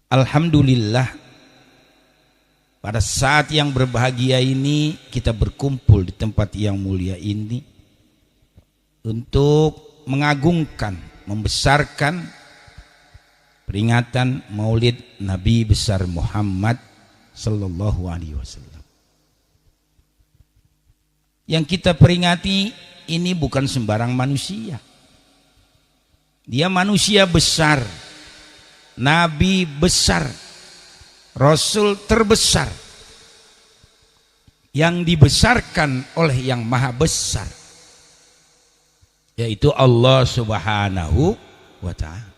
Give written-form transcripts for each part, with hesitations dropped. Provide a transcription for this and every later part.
Alhamdulillah, pada saat yang berbahagia ini kita berkumpul di tempat yang mulia ini untuk mengagungkan, membesarkan peringatan Maulid Nabi besar Muhammad sallallahu alaihi wasallam. Yang kita peringati ini bukan sembarang manusia. Dia manusia besar, nabi besar, rasul terbesar yang dibesarkan oleh yang maha besar, yaitu Allah Subhanahu wa ta'ala.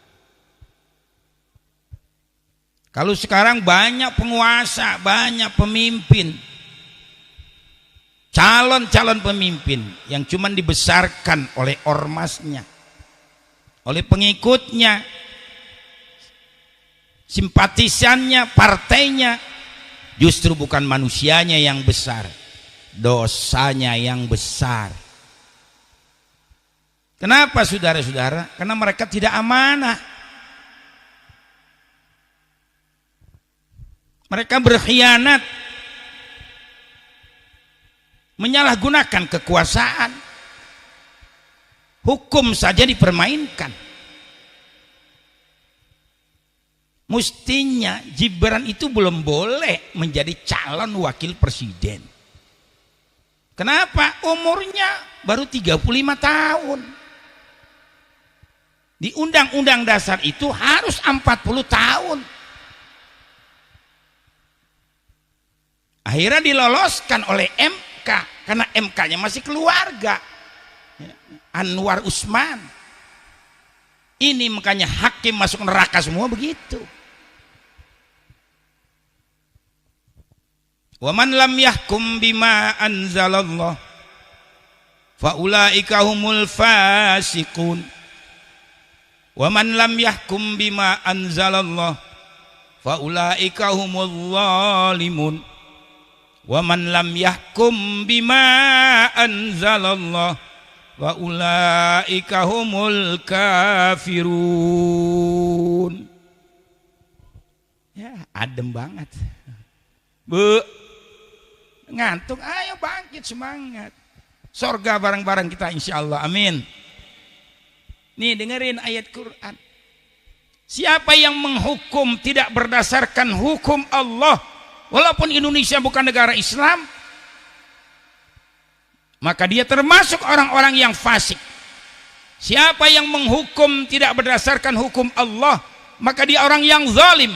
Kalau sekarang banyak penguasa, banyak pemimpin, calon-calon pemimpin yang cuma dibesarkan oleh ormasnya, oleh pengikutnya, simpatisannya, partainya. Justru bukan manusianya yang besar, dosanya yang besar. Kenapa saudara-saudara? Karena mereka tidak amanah. Mereka berkhianat, menyalahgunakan kekuasaan, hukum saja dipermainkan. Mestinya Gibran itu belum boleh menjadi calon wakil presiden. Kenapa? Umurnya baru 35 tahun. Di Undang-Undang Dasar itu harus 40 tahun. Akhirnya diloloskan oleh MK karena MK-nya masih keluarga, Anwar Usman. Ini makanya hakim masuk neraka semua begitu. Wa man lam yahkum bima anzalallah fa ulaika humul fasiqun. Wa man lam yahkum bima anzalallah fa ulaika humul zalimun. Wa man lam yahkum bima anzalallah wa ulaika humul kafirun. Ya, adem banget. Bu, ngantuk, ayo bangkit semangat. Sorga bareng-bareng kita insyaallah, amin. Nih dengerin ayat Quran. Siapa yang menghukum tidak berdasarkan hukum Allah, walaupun Indonesia bukan negara Islam, maka dia termasuk orang-orang yang fasik. Siapa yang menghukum tidak berdasarkan hukum Allah, maka dia orang yang zalim.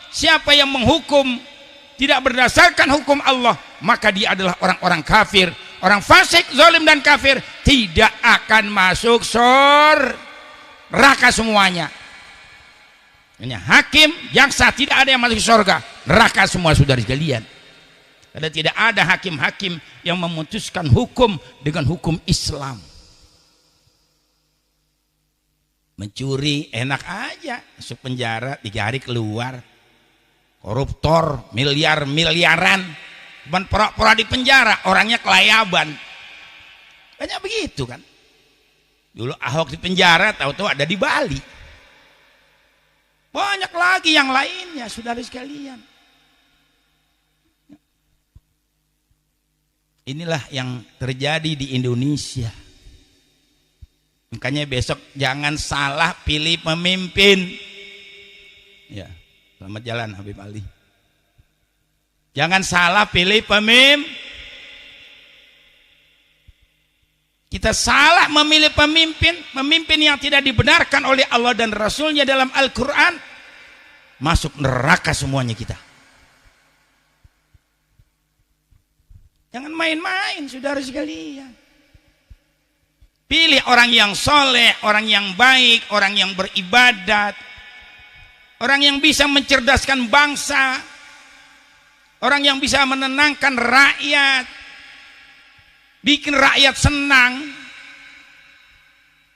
Siapa yang menghukum tidak berdasarkan hukum Allah, maka dia adalah orang-orang kafir. Orang fasik, zalim dan kafir tidak akan masuk neraka semuanya. Hanya hakim, jaksa, tidak ada yang masuk surga, neraka semua saudara sekalian. Karena tidak ada hakim-hakim yang memutuskan hukum dengan hukum Islam. Mencuri enak aja, masuk penjara 3 hari keluar. Koruptor miliar-miliaran, cuman pura-pura di penjara, orangnya kelayaban. Banyak begitu kan. Dulu Ahok di penjara, tahu-tahu ada di Bali. Banyak lagi yang lainnya saudara sekalian. Inilah yang terjadi di Indonesia. Makanya besok jangan salah pilih pemimpin. Ya, selamat jalan Habib Ali. Jangan salah pilih pemimpin. Kita salah memilih pemimpin, pemimpin yang tidak dibenarkan oleh Allah dan Rasulnya dalam Al-Quran, masuk neraka semuanya kita. Jangan main-main saudara sekalian. Pilih orang yang soleh, orang yang baik, orang yang beribadat, orang yang bisa mencerdaskan bangsa, orang yang bisa menenangkan rakyat, bikin rakyat senang.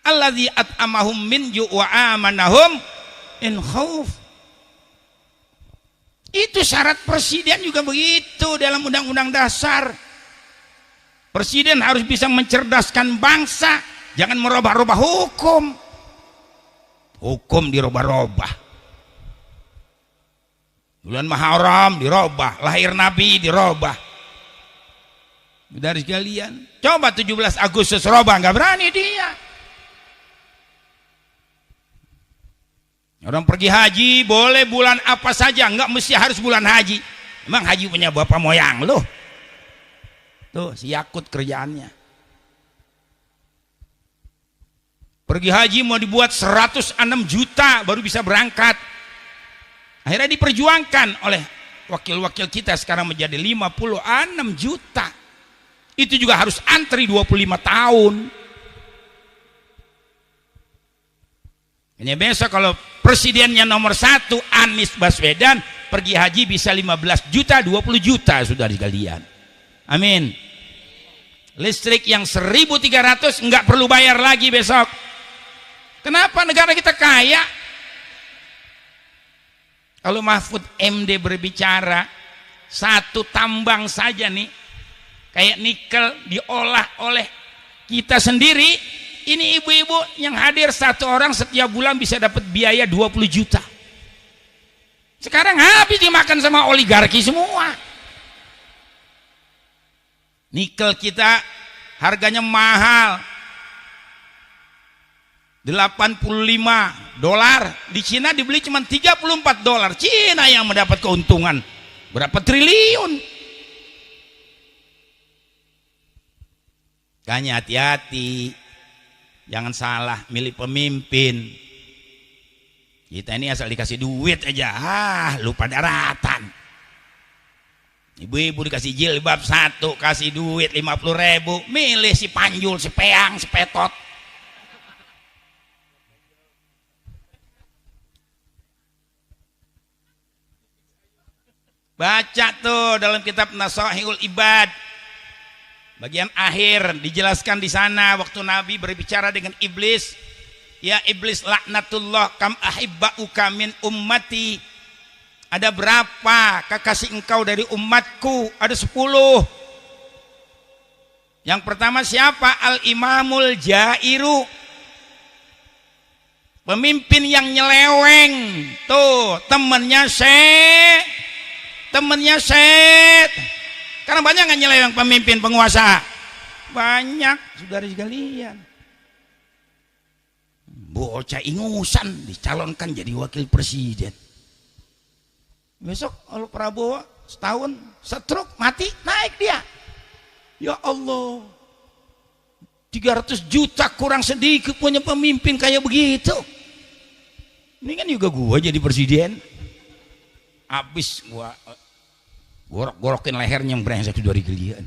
Alladzi at'amahum min ju' wa amanahum in khauf. Itu syarat presiden juga begitu dalam Undang-Undang Dasar. Presiden harus bisa mencerdaskan bangsa, jangan merubah-rubah hukum. Hukum dirubah-rubah. Bulan Muharram dirobah, lahir Nabi dirobah. Dari sekalian, coba 17 Agustus robah, nggak berani dia. Orang pergi haji boleh bulan apa saja, nggak mesti harus bulan haji. Emang haji punya bapak moyang loh. Tuh si Yakut kerjaannya. Pergi haji mau dibuat 106 juta baru bisa berangkat. Akhirnya diperjuangkan oleh wakil-wakil kita sekarang menjadi 56 juta. Itu juga harus antri 25 tahun. Ini besok kalau presidennya nomor 1 Anies Baswedan pergi haji bisa 15 juta, 20 juta sudah sekalian. Amin. Listrik yang 1.300 nggak perlu bayar lagi besok. Kenapa negara kita kaya? Kalau Mahfud MD berbicara, satu tambang saja nih, kayak nikel diolah oleh kita sendiri, ini ibu-ibu yang hadir satu orang setiap bulan bisa dapat biaya 20 juta. Sekarang habis dimakan sama oligarki semua. Nikel kita harganya mahal, $85, di Cina dibeli cuma $34. Cina yang mendapat keuntungan berapa triliun. Makanya hati-hati, jangan salah milih pemimpin. Kita ini asal dikasih duit aja, lupa daratan. Ibu-ibu dikasih jilbab 1, kasih duit 50.000, milih si Panjul, si Peang, si Petot. Baca tuh dalam kitab Nasaihul Ibad, bagian akhir dijelaskan di sana waktu Nabi berbicara dengan iblis. Ya iblis laknatullah, kam ahibba'uka min ummati. Ada berapa kekasih engkau dari umatku? Ada 10. Yang pertama siapa? Al-imamul jairu, pemimpin yang nyeleweng. Tuh temennya set. Karena banyak nggak nyeleweng pemimpin penguasa? Banyak, saudara sekalian. Bocah ingusan dicalonkan jadi wakil presiden. Besok kalau Prabowo setahun stroke mati, naik dia. Ya Allah, 300 juta kurang sedikit punya pemimpin kayak begitu. Ini kan juga gua jadi presiden. Habis gua gorok-gorokin lehernya yang brengsek dari gelian.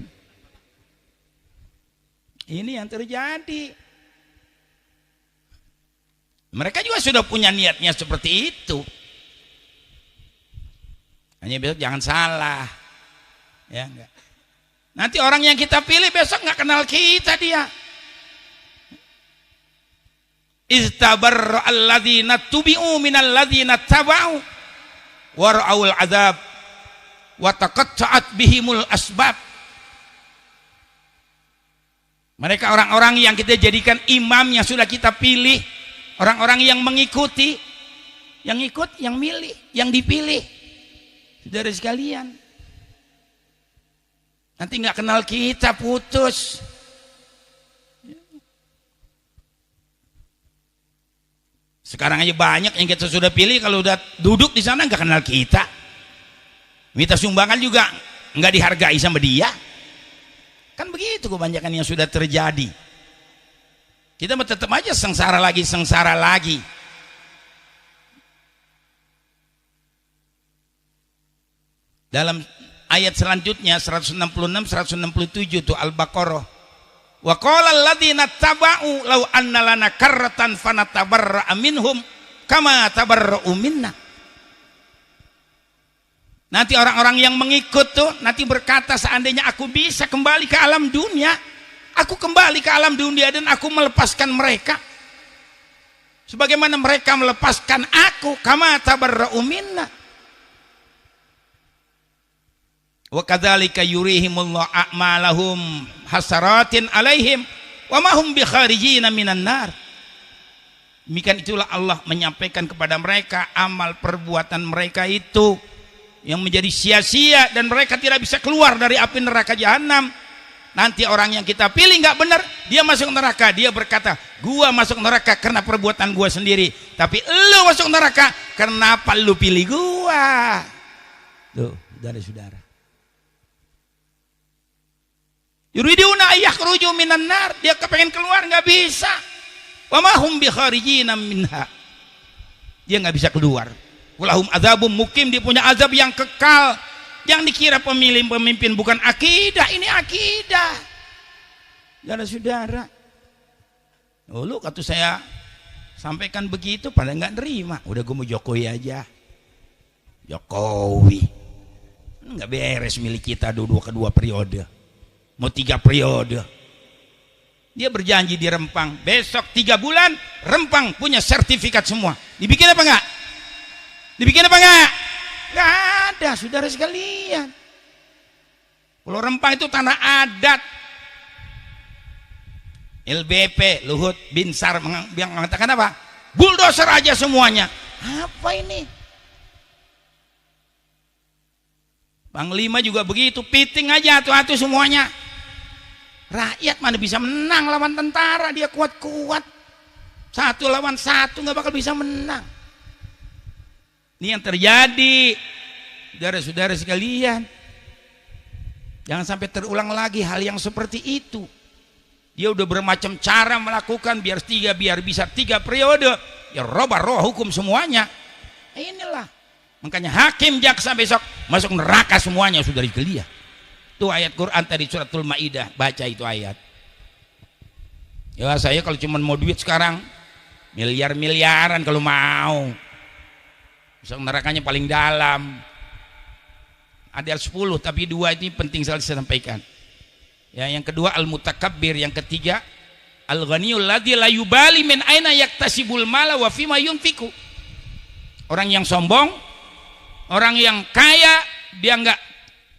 Ini yang terjadi. Mereka juga sudah punya niatnya seperti itu. Hanya besok jangan salah. Ya enggak. Nanti orang yang kita pilih besok nggak kenal kita dia. Istabarra alladzina tubi'u minal ladzina taba'u wa ra'aul adzab wa taqatta'at bihimul asbab. Mereka orang-orang yang kita jadikan imam yang sudah kita pilih, orang-orang yang mengikuti, yang ikut, yang milih, yang dipilih. Saudara sekalian, nanti nggak kenal kita putus. Sekarang aja banyak yang kita sudah pilih, kalau udah duduk di sana nggak kenal kita. Minta sumbangan juga nggak dihargai sama dia. Kan begitu kebanyakan yang sudah terjadi. Kita tetap aja sengsara lagi. Dalam ayat selanjutnya 166 167 itu Al-Baqarah. Wa qala alladziina taba'u law anna lana karratan fanatabarra'a minhum kama tabarra'u minna. Nanti orang-orang yang mengikut tuh nanti berkata, seandainya aku bisa kembali ke alam dunia, aku kembali ke alam dunia dan aku melepaskan mereka sebagaimana mereka melepaskan aku, kama tabarra'u minna. Wa kadzalika yurihimullahu a'malahum hasaratin alaihim wa ma hum bikharijina minan nar. Demikian itulah Allah menyampaikan kepada mereka amal perbuatan mereka itu yang menjadi sia-sia dan mereka tidak bisa keluar dari api neraka jahanam. Nanti orang yang kita pilih nggak benar, dia masuk neraka, dia berkata, gua masuk neraka karena perbuatan gua sendiri, tapi lu masuk neraka kenapa lu pilih gua? Tuh, saudara-saudara. Yuriduna ayakhruju minan nar, dia kepengen keluar nggak bisa. Wa ma hum bikharijina minha. Dia nggak bisa keluar. Walahum adzabum mukim, dia punya azab yang kekal. Yang dikira pemimpin bukan akidah, ini akidah. Saudara-saudara. Dulu waktu saya sampaikan begitu pada nggak nerima. Udah gue mau Jokowi aja. Jokowi. Nggak beres milik kita kedua periode. Mau 3 periode. Dia berjanji di Rempang, besok 3 bulan Rempang punya sertifikat semua. Dibikin apa enggak? Dibikin apa enggak? Enggak ada, saudara sekalian. Pulau Rempang itu tanah adat. LBP Luhut Binsar yang mengatakan apa? Bulldozer aja semuanya. Apa ini? Panglima juga begitu, piting aja atu-atu semuanya. Rakyat mana bisa menang lawan tentara, dia kuat-kuat. 1 lawan 1 nggak bakal bisa menang. Ini yang terjadi, saudara-saudara sekalian. Jangan sampai terulang lagi hal yang seperti itu. Dia udah bermacam cara melakukan biar bisa 3 periode. Ya roh hukum semuanya. Inilah. Makanya hakim jaksa besok masuk neraka semuanya, saudara sekalian. Itu ayat Quran tadi suratul Maidah, baca itu ayat. Ya saya kalau cuma mau duit sekarang miliar-miliaran kalau mau. Masuk nerakanya paling dalam. Ada 10 tapi 2 ini penting sekali saya sampaikan. Ya, yang kedua al-mutakabbir, yang ketiga al-ghaniyul ladzi la yubali min aina yaktasibul mala wa fima yunfiku. Orang yang sombong, orang yang kaya, dia enggak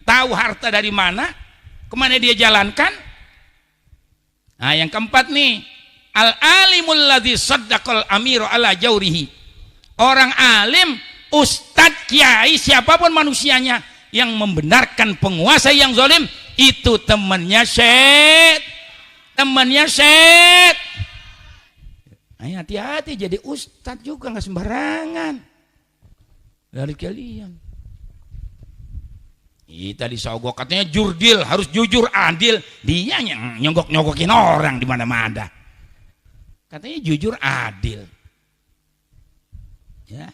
tahu harta dari mana, kemana dia jalankan. Nah, yang keempat nih, al-alimul ladzi saddaqal amiru ala jaurihi. Orang alim, ustadz, kiai, siapapun manusianya yang membenarkan penguasa yang zalim, itu temannya syed. Temannya syed. Nah, hati-hati jadi ustadz juga, nggak sembarangan. Dari kalian. Kita disogok katanya jurdil, harus jujur adil. Dia nyogok-nyogokin orang di mana-mana. Katanya jujur adil. Ya.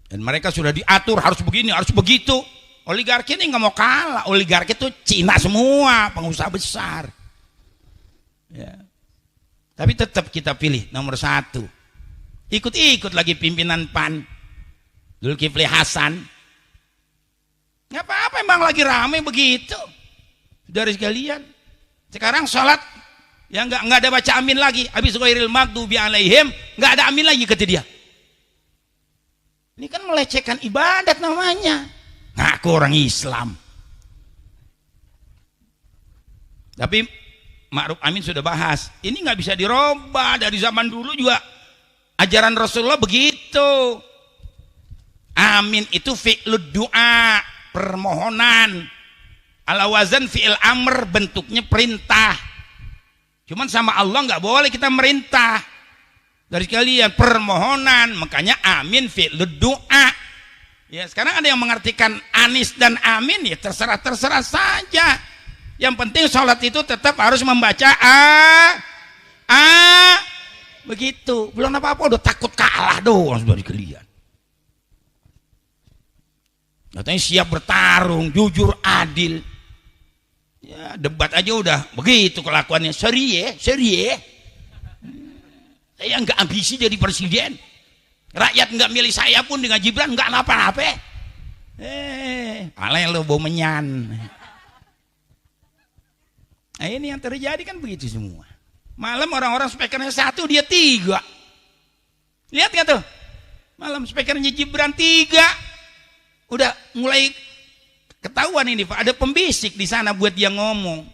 Dan mereka sudah diatur harus begini, harus begitu. Oligarki ini nggak mau kalah. Oligarki itu Cina semua, pengusaha besar. Ya. Tapi tetap kita pilih nomor 1. Ikut-ikut lagi pimpinan PAN, Zulkifli Hasan. Nggak apa-apa, emang lagi rame begitu. Dari sekalian. Sekarang sholat ya nggak ada baca amin lagi. Habis ghairil maghdubi alaihim, nggak ada amin lagi kata dia. Ini kan melecehkan ibadat namanya. Ngaku orang Islam. Tapi Ma'ruf Amin sudah bahas. Ini nggak bisa dirubah, dari zaman dulu juga ajaran Rasulullah begitu. Amin itu fi'lud du'a, permohonan. Ala wazan fi'il amr, bentuknya perintah. Cuman sama Allah nggak boleh kita merintah. Dari sekalian permohonan, makanya amin fi'lud du'a. Ya, sekarang ada yang mengartikan anis dan amin, ya terserah saja. Yang penting sholat itu tetap harus membaca begitu. Belum apa-apa udah takut kalah doang dari kalian. Katanya siap bertarung, jujur, adil. Ya, debat aja udah begitu kelakuannya. Seri ya. Saya nggak ambisi jadi presiden. Rakyat nggak milih saya pun dengan Gibran nggak apa-apa. Lo bau menyan. Nah, ini yang terjadi kan begitu semua. Malam orang-orang speakernya 1, dia 3. Lihat nggak tuh? Malam speakernya Gibran 3. Udah mulai ketahuan ini Pak, ada pembisik di sana buat dia ngomong.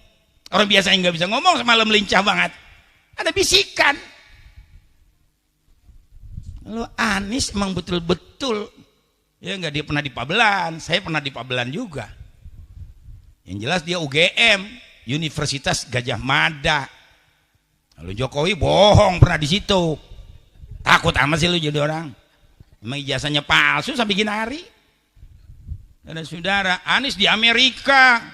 Orang biasanya nggak bisa ngomong, semalam lincah banget. Ada bisikan. Lo Anies emang betul-betul Ya enggak, dia pernah di Pabelan, saya pernah di Pabelan juga. Yang jelas dia UGM, Universitas Gajah Mada. Lalu Jokowi bohong pernah di situ. Takut amat sih lu jadi orang. Memang ijazahnya palsu sampai gini hari. Saudara, Anies di Amerika.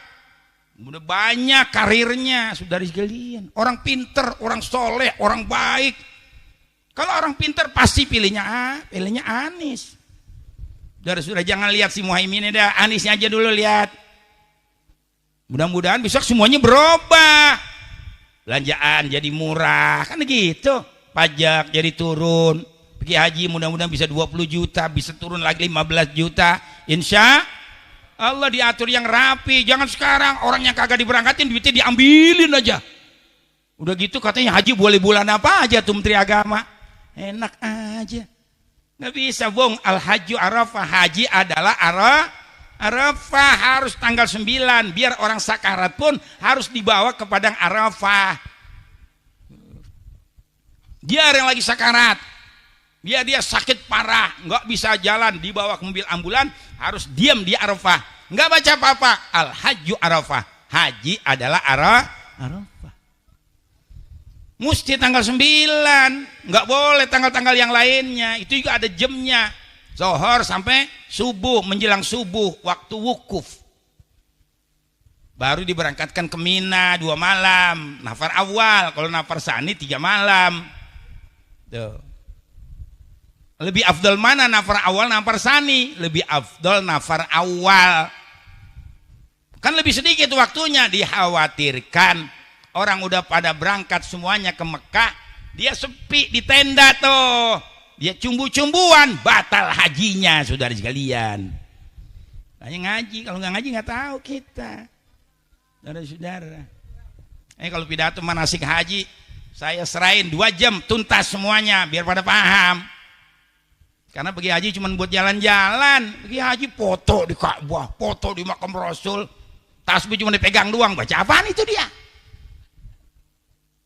Udah banyak karirnya, saudara sekalian. Orang pinter, orang soleh, orang baik. Kalau orang pinter pasti pilihnya Anies. Sudah jangan lihat si Muhaimin ini dah, Aniesnya aja dulu lihat. Mudah-mudahan besok semuanya berubah. Belanjaan jadi murah, kan gitu. Pajak jadi turun. Pergi haji mudah-mudahan bisa 20 juta, bisa turun lagi 15 juta. Insya Allah diatur yang rapi. Jangan sekarang orang yang kagak diberangkatin duitnya diambilin aja. Udah gitu katanya haji boleh bulan apa aja tuh Menteri Agama. Enak aja. Nggak bisa bong. Al-Hajju Arafah, haji adalah Arafah, harus tanggal 9 biar orang sakarat pun harus dibawa ke padang Arafah. Dia yang lagi sakarat, dia sakit parah, nggak bisa jalan, dibawa ke mobil ambulan, harus diam di Arafah, nggak baca apa-apa. Al-Hajju Arafah, haji adalah Arafah. Mesti tanggal 9, nggak boleh tanggal-tanggal yang lainnya. Itu juga ada jamnya, Zohor sampai subuh, menjelang subuh waktu wukuf. Baru diberangkatkan ke Mina 2 malam, nafar awal. Kalau nafar sani 3 malam. Tuh. Lebih afdol mana nafar awal, nafar sani? Lebih afdol nafar awal. Kan lebih sedikit waktunya. Dikhawatirkan orang udah pada berangkat semuanya ke Mekah, dia sepi di tenda tuh, dia cumbu-cumbuan, batal hajinya, saudara sekalian. Hanya ngaji, kalau nggak ngaji nggak tahu kita, saudara-saudara. Kalau pidato manasik haji, saya serahin 2 jam tuntas semuanya, biar pada paham. Karena pergi haji cuma buat jalan-jalan, pergi haji foto di Ka'bah, foto di makam Rasul, tasbih cuma dipegang doang, baca apaan itu dia?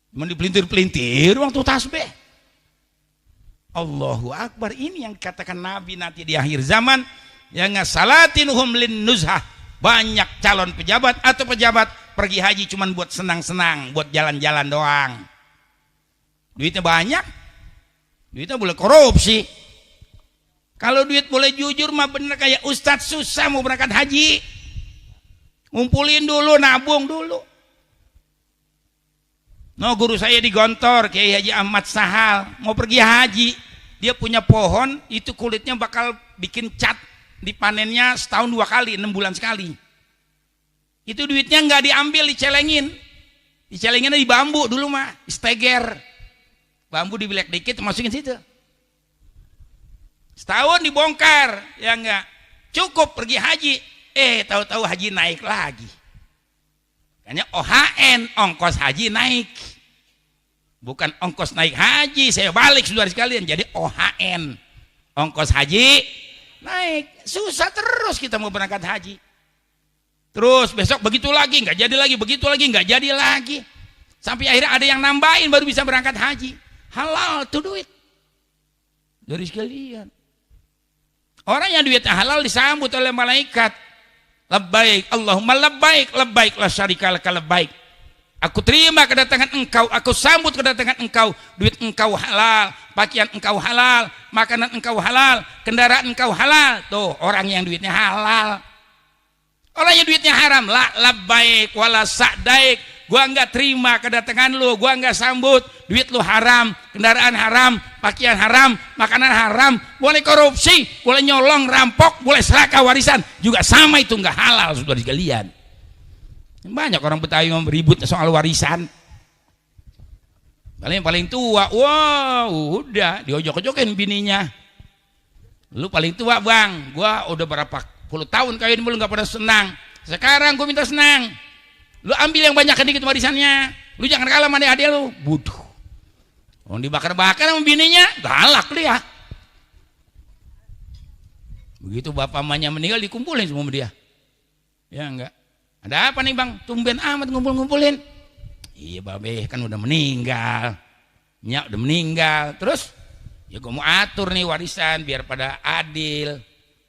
Cuma dipelintir-pelintir waktu tasbih. Allahu Akbar, ini yang dikatakan Nabi nanti di akhir zaman, yang ngasalatinhum lin nuzhah. Banyak calon pejabat atau pejabat pergi haji cuma buat senang-senang, buat jalan-jalan doang. Duitnya banyak, duitnya boleh korupsi. Kalau duit boleh jujur mah bener kayak Ustadz susah mau berangkat haji. Ngumpulin dulu, nabung dulu. No, guru saya di Gontor, Kiai Haji Ahmad Sahal, mau pergi haji, dia punya pohon, itu kulitnya bakal bikin cat, dipanennya setahun 2 kali, 6 bulan sekali. Itu duitnya nggak diambil, dicelenginnya di bambu dulu mah, steger, bambu dibilek dikit, masukin situ. Setahun dibongkar, ya enggak, cukup pergi haji, tahu-tahu haji naik lagi. Hanya OHN, ongkos haji naik, bukan ongkos naik haji. Saya balik saudara sekalian, jadi OHN, ongkos haji naik. Susah terus kita mau berangkat haji. Terus besok begitu lagi, nggak jadi lagi, begitu lagi, nggak jadi lagi. Sampai akhirnya ada yang nambahin baru bisa berangkat haji. Halal tuh duit dari sekalian. Orang yang duitnya halal disambut oleh malaikat. Labbaik Allahumma labbaik, labbaik la syarika laka labbaik. Aku terima kedatangan engkau, aku sambut kedatangan engkau. Duit engkau halal, pakaian engkau halal, makanan engkau halal, kendaraan engkau halal. Tuh orang yang duitnya halal. Orang yang duitnya haram, la labbaik wala sa'daik. Gua enggak terima kedatangan lu, gua enggak sambut. Duit lu haram, kendaraan haram, pakaian haram, makanan haram, boleh korupsi, boleh nyolong, rampok, boleh serakah warisan, juga sama itu enggak halal saudara sekalian. Banyak orang Betawi yang beribut soal warisan. Paling tua, wow, udah diojok-ojokin bininya. Lu paling tua bang, gua udah berapa puluh tahun kawin mulu nggak pada senang. Sekarang gua minta senang. Lu ambil yang banyak dikit warisannya. Lu jangan kalah sama adik lu. Buduh. Orang dibakar-bakar sama bininya, galak dia. Begitu bapak mamanya meninggal dikumpulin semua sama dia. Ya enggak. Ada apa nih bang? Tumben amat ngumpul-ngumpulin. Iya babe kan udah meninggal. Nyak udah meninggal. Terus ya gue mau atur nih warisan biar pada adil.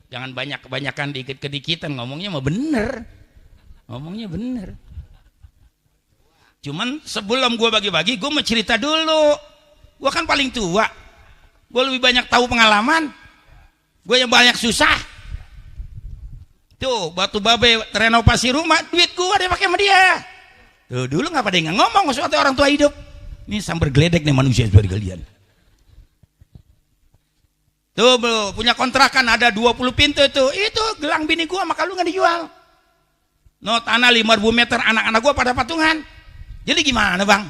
Jangan kebanyakan dikit kedikitan, ngomongnya mah bener. Ngomongnya bener. Cuman sebelum gue bagi-bagi, gue mau cerita dulu. Gue kan paling tua. Gue lebih banyak tahu pengalaman. Gue yang banyak susah. Tuh, batu babe renovasi rumah, duit gue dia pakai sama dia. Tuh, dulu nggak pada yang ngomong soalnya orang tua hidup. Ini sambar geledek nih manusia seperti kalian. Tuh bro, punya kontrakan ada 20 pintu itu gelang bini gua maka lu nggak dijual. No tanah 5.000 meter, anak-anak gua pada patungan. Jadi gimana bang?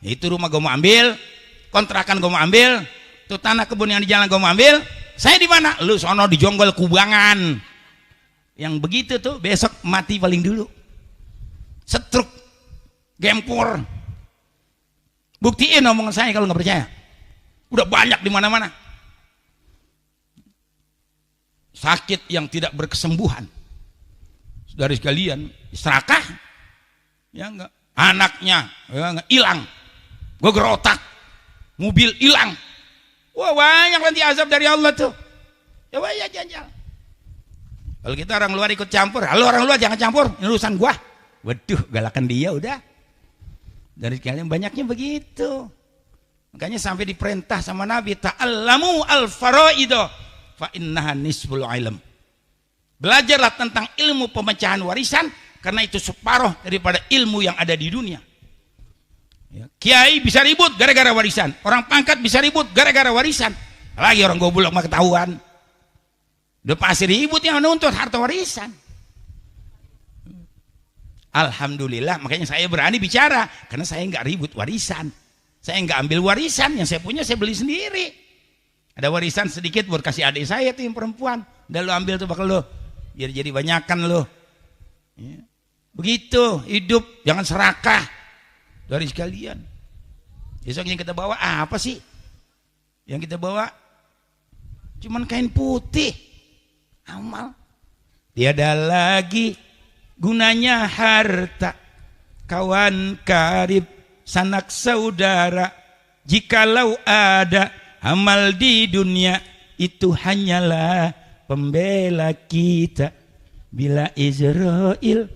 Itu rumah gua mau ambil, kontrakan gua mau ambil, tuh tanah kebun yang di jalan gua mau ambil. Saya di mana? Lu sono di Jonggol Kubangan. Yang begitu tuh besok mati paling dulu. Stroke, gempor. Buktiin omongan saya kalau nggak percaya. Udah banyak di mana-mana. Sakit yang tidak berkesembuhan. Saudara sekalian, serakah ya enggak, anaknya ya enggak hilang, geger otak, mobil hilang. Wah banyak nanti azab dari Allah tuh. Ya banyak jangan. Kalau kita orang luar ikut campur, halo orang luar jangan campur, ini urusan gua. Waduh, galakan dia udah. Dari sekalian banyaknya begitu. Makanya sampai diperintah sama Nabi, ta'allamu al-faraido fa innaha nisful ilm. Belajarlah tentang ilmu pemecahan warisan karena itu separuh daripada ilmu yang ada di dunia. Ya, kiai bisa ribut gara-gara warisan, orang pangkat bisa ribut gara-gara warisan. Lagi orang goblok mah ketahuan. Udah pasti ribut yang menuntut harta warisan. Alhamdulillah, makanya saya berani bicara karena saya nggak ribut warisan. Saya nggak ambil warisan, yang saya punya saya beli sendiri. Ada warisan sedikit buat kasih adik saya tuh yang perempuan. Udah lo ambil tuh bakal lo. Biar jadi banyakan lo. Ya. Begitu hidup, jangan serakah. Dari sekalian. Besok yang kita bawa apa sih? Yang kita bawa cuman kain putih. Amal. Tiada lagi gunanya harta. Kawan karib, sanak saudara. Jikalau ada amal di dunia itu hanyalah pembela kita. Bila Israel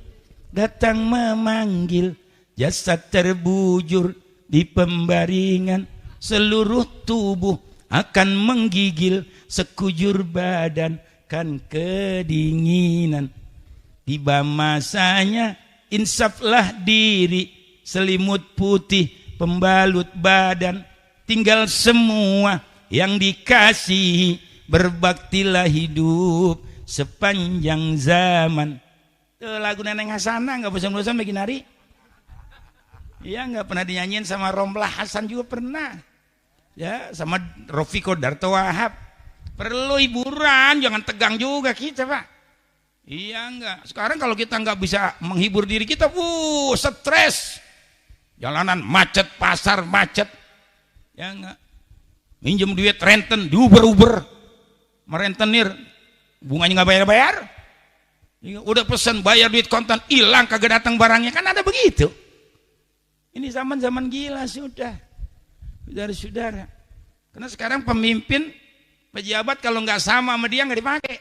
datang memanggil, jasad terbujur di pembaringan, seluruh tubuh akan menggigil, sekujur badan kan kedinginan. Tiba masanya insaflah diri, selimut putih pembalut badan. Tinggal semua yang dikasihi, berbaktilah hidup sepanjang zaman. Tuh lagu Neneng Hasanah nggak bosan-bosan bikin hari. Iya nggak pernah dinyanyiin sama Romlah Hasan juga pernah. Ya sama Rofiko Darto Wahab. Perlu hiburan, jangan tegang juga kita pak. Iya nggak. Sekarang kalau kita nggak bisa menghibur diri kita, stres. Jalanan macet, pasar macet. Ya enggak, minjem duit renten diuber-uber, merentenir, bunganya nggak bayar-bayar. Udah pesan bayar duit kontan, hilang kagak datang barangnya, kan ada begitu. Ini zaman-zaman gila sudah, saudara-saudara. Karena sekarang pemimpin, pejabat kalau nggak sama dia nggak dipakai.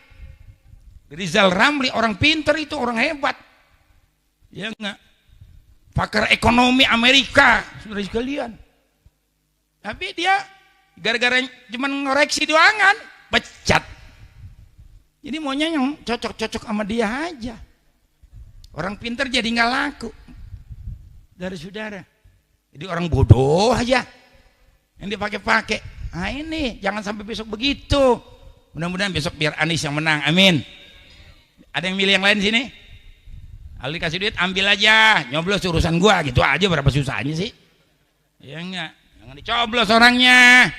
Rizal Ramli orang pinter itu, orang hebat. Ya enggak, pakar ekonomi Amerika, saudara sekalian. Tapi dia gara-gara cuma ngoreksi doangan, pecat. Jadi maunya yang cocok-cocok sama dia aja. Orang pinter jadi nggak laku. Dari saudara. Jadi orang bodoh aja yang dipakai-pakai. Nah ini jangan sampai besok begitu. Mudah-mudahan besok biar Anies yang menang. Amin. Ada yang milih yang lain sini? Ali kasih duit, ambil aja. Nyoblos urusan gua gitu aja, berapa susahnya sih? Ya enggak. Jangan dicoblos orangnya.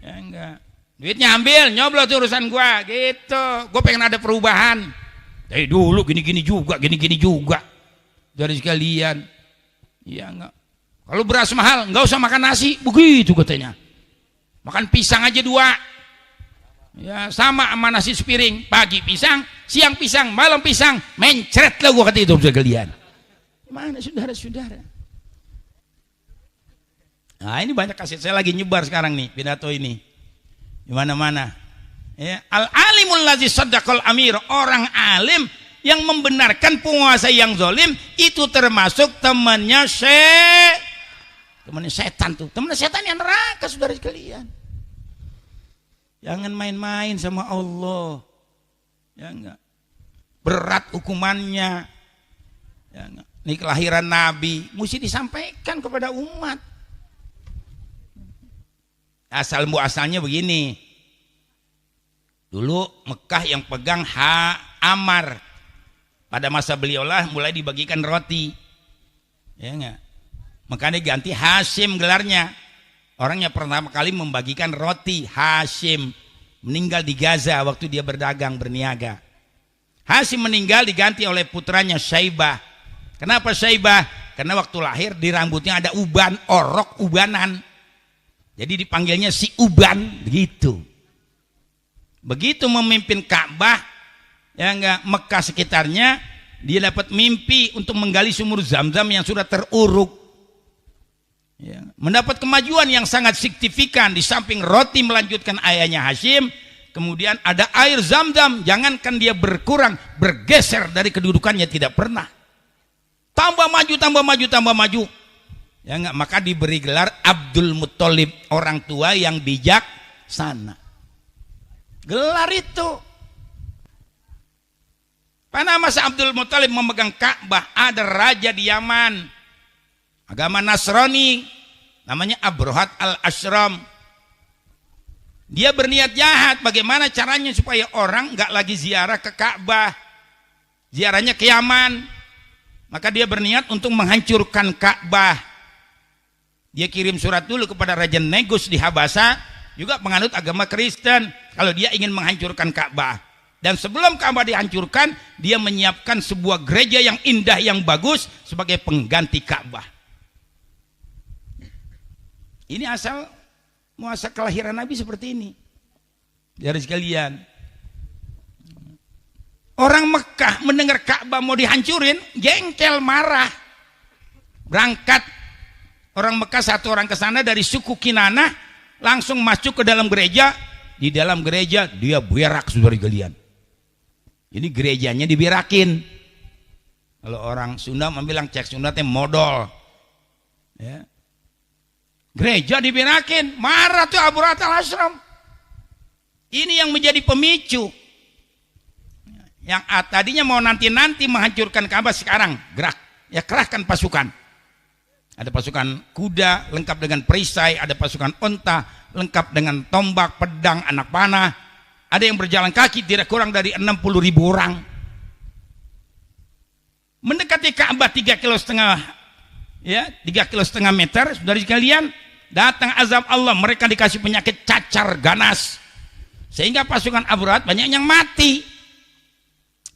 Ya enggak. Duitnya ambil, nyoblos urusan gua gitu. Gua pengen ada perubahan. Dari dulu gini-gini juga, gini-gini juga. Dari sekalian. Ya enggak. Kalau beras mahal, enggak usah makan nasi, begitu katanya. Makan pisang aja 2. Ya sama nasi sepiring. Pagi pisang, siang pisang, malam pisang. Mencret lah gua kata itu sekalian. Mana saudara-saudara? Nah ini banyak kaset saya lagi nyebar sekarang nih pidato ini di mana-mana. Ya, al-alimul ladzi saddaqal amir, orang alim yang membenarkan penguasa yang zalim itu termasuk temannya setan tuh. Temannya setan yang neraka, saudara sekalian. Jangan main-main sama Allah. Ya enggak. Berat hukumannya. Ya enggak. Ini kelahiran Nabi mesti disampaikan kepada umat. Asal muasalnya begini. Dulu Mekah yang pegang Amar. Pada masa beliaulah mulai dibagikan roti. Ya enggak? Makanya ganti Hashim gelarnya. Orangnya pertama kali membagikan roti, Hashim. Meninggal di Gaza waktu dia berdagang berniaga. Hashim meninggal diganti oleh putranya Syaibah. Kenapa Syaibah? Karena waktu lahir di rambutnya ada uban, orok ubanan. Jadi dipanggilnya si uban begitu. Begitu memimpin Ka'bah, ya enggak, Mekah sekitarnya, dia dapat mimpi untuk menggali sumur Zam-Zam yang sudah teruruk. Ya, mendapat kemajuan yang sangat signifikan. Di samping roti melanjutkan ayahnya Hashim, kemudian ada air Zam-Zam. Jangankan dia berkurang, bergeser dari kedudukannya tidak pernah. Tambah maju, tambah maju, tambah maju. Ya enggak, maka diberi gelar Abdul Muthalib, orang tua yang bijaksana. Gelar itu. Pada masa Abdul Muthalib memegang Ka'bah, ada raja di Yaman, agama Nasrani, namanya Abrahat al-Ashram. Dia berniat jahat. Bagaimana caranya supaya orang nggak lagi ziarah ke Ka'bah, ziarahnya ke Yaman. Maka dia berniat untuk menghancurkan Ka'bah. Dia kirim surat dulu kepada Raja Negus di Habasa, juga penganut agama Kristen, kalau dia ingin menghancurkan Ka'bah. Dan sebelum Ka'bah dihancurkan, dia menyiapkan sebuah gereja yang indah, yang bagus sebagai pengganti Ka'bah. Ini asal muasal kelahiran Nabi seperti ini. Dari sekalian, orang Mekah mendengar Ka'bah mau dihancurin, jengkel, marah. Berangkat orang Mekah, satu orang ke sana dari suku Kinanah, langsung masuk ke dalam gereja. Di dalam gereja dia berak, saudara sekalian. Ini gerejanya diberakin. Kalau orang Sunda bilang cek Sunda teh modal. Ya. Gereja diberakin, marah tuh Abrahat al-Ashram. Ini yang menjadi pemicu. Yang tadinya mau nanti-nanti menghancurkan Ka'bah, sekarang gerak, ya kerahkan pasukan. Ada pasukan kuda lengkap dengan perisai, ada pasukan onta lengkap dengan tombak, pedang, anak panah. Ada yang berjalan kaki tidak kurang dari 60.000 orang. Mendekati Ka'bah 3,5 kilo, ya 3,5 kilo meter, saudara sekalian, datang azab Allah. Mereka dikasih penyakit cacar ganas, sehingga pasukan Abrahat banyak yang mati.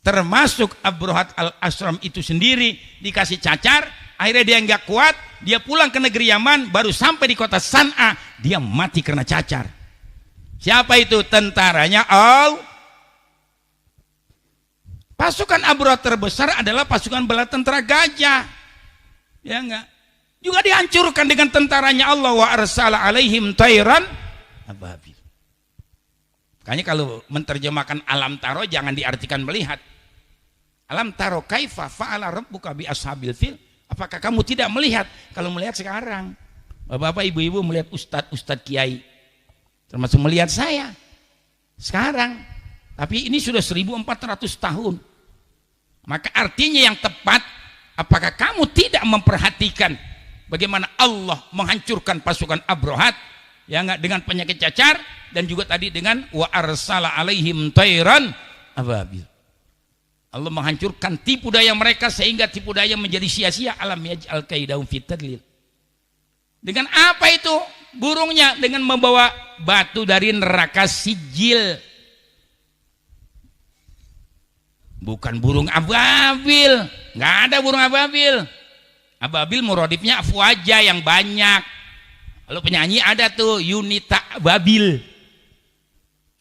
Termasuk Abrahat al-Ashram itu sendiri dikasih cacar. Akhirnya dia nggak kuat, dia pulang ke negeri Yaman, baru sampai di kota San'a, dia mati karena cacar. Siapa itu? Tentaranya Pasukan Abrahat terbesar adalah pasukan bala tentara gajah. Ya enggak? Juga dihancurkan dengan tentaranya Allah, wa arsala alaihim tayran ababil. Makanya kalau menerjemahkan alam taro jangan diartikan melihat. Alam taro kaifa fa'ala rabbuka bi ashabil fil. Apakah kamu tidak melihat? Kalau melihat sekarang, bapak-bapak, ibu-ibu melihat ustadz kiai, termasuk melihat saya sekarang. Tapi ini sudah 1400 tahun. Maka artinya yang tepat, apakah kamu tidak memperhatikan bagaimana Allah menghancurkan pasukan Abrahat, ya enggak, dengan penyakit cacar, dan juga tadi dengan wa arsala alaihim tayran ababil. Allah menghancurkan tipu daya mereka sehingga tipu daya menjadi sia-sia. Alam yaj'al kaidahum fi tadlil. Dengan apa itu? Burungnya dengan membawa batu dari neraka Sijil. Bukan burung ababil, nggak ada burung ababil. Ababil muradifnya afwaja, yang banyak. Lalu penyanyi ada tuh Yunita Ababil,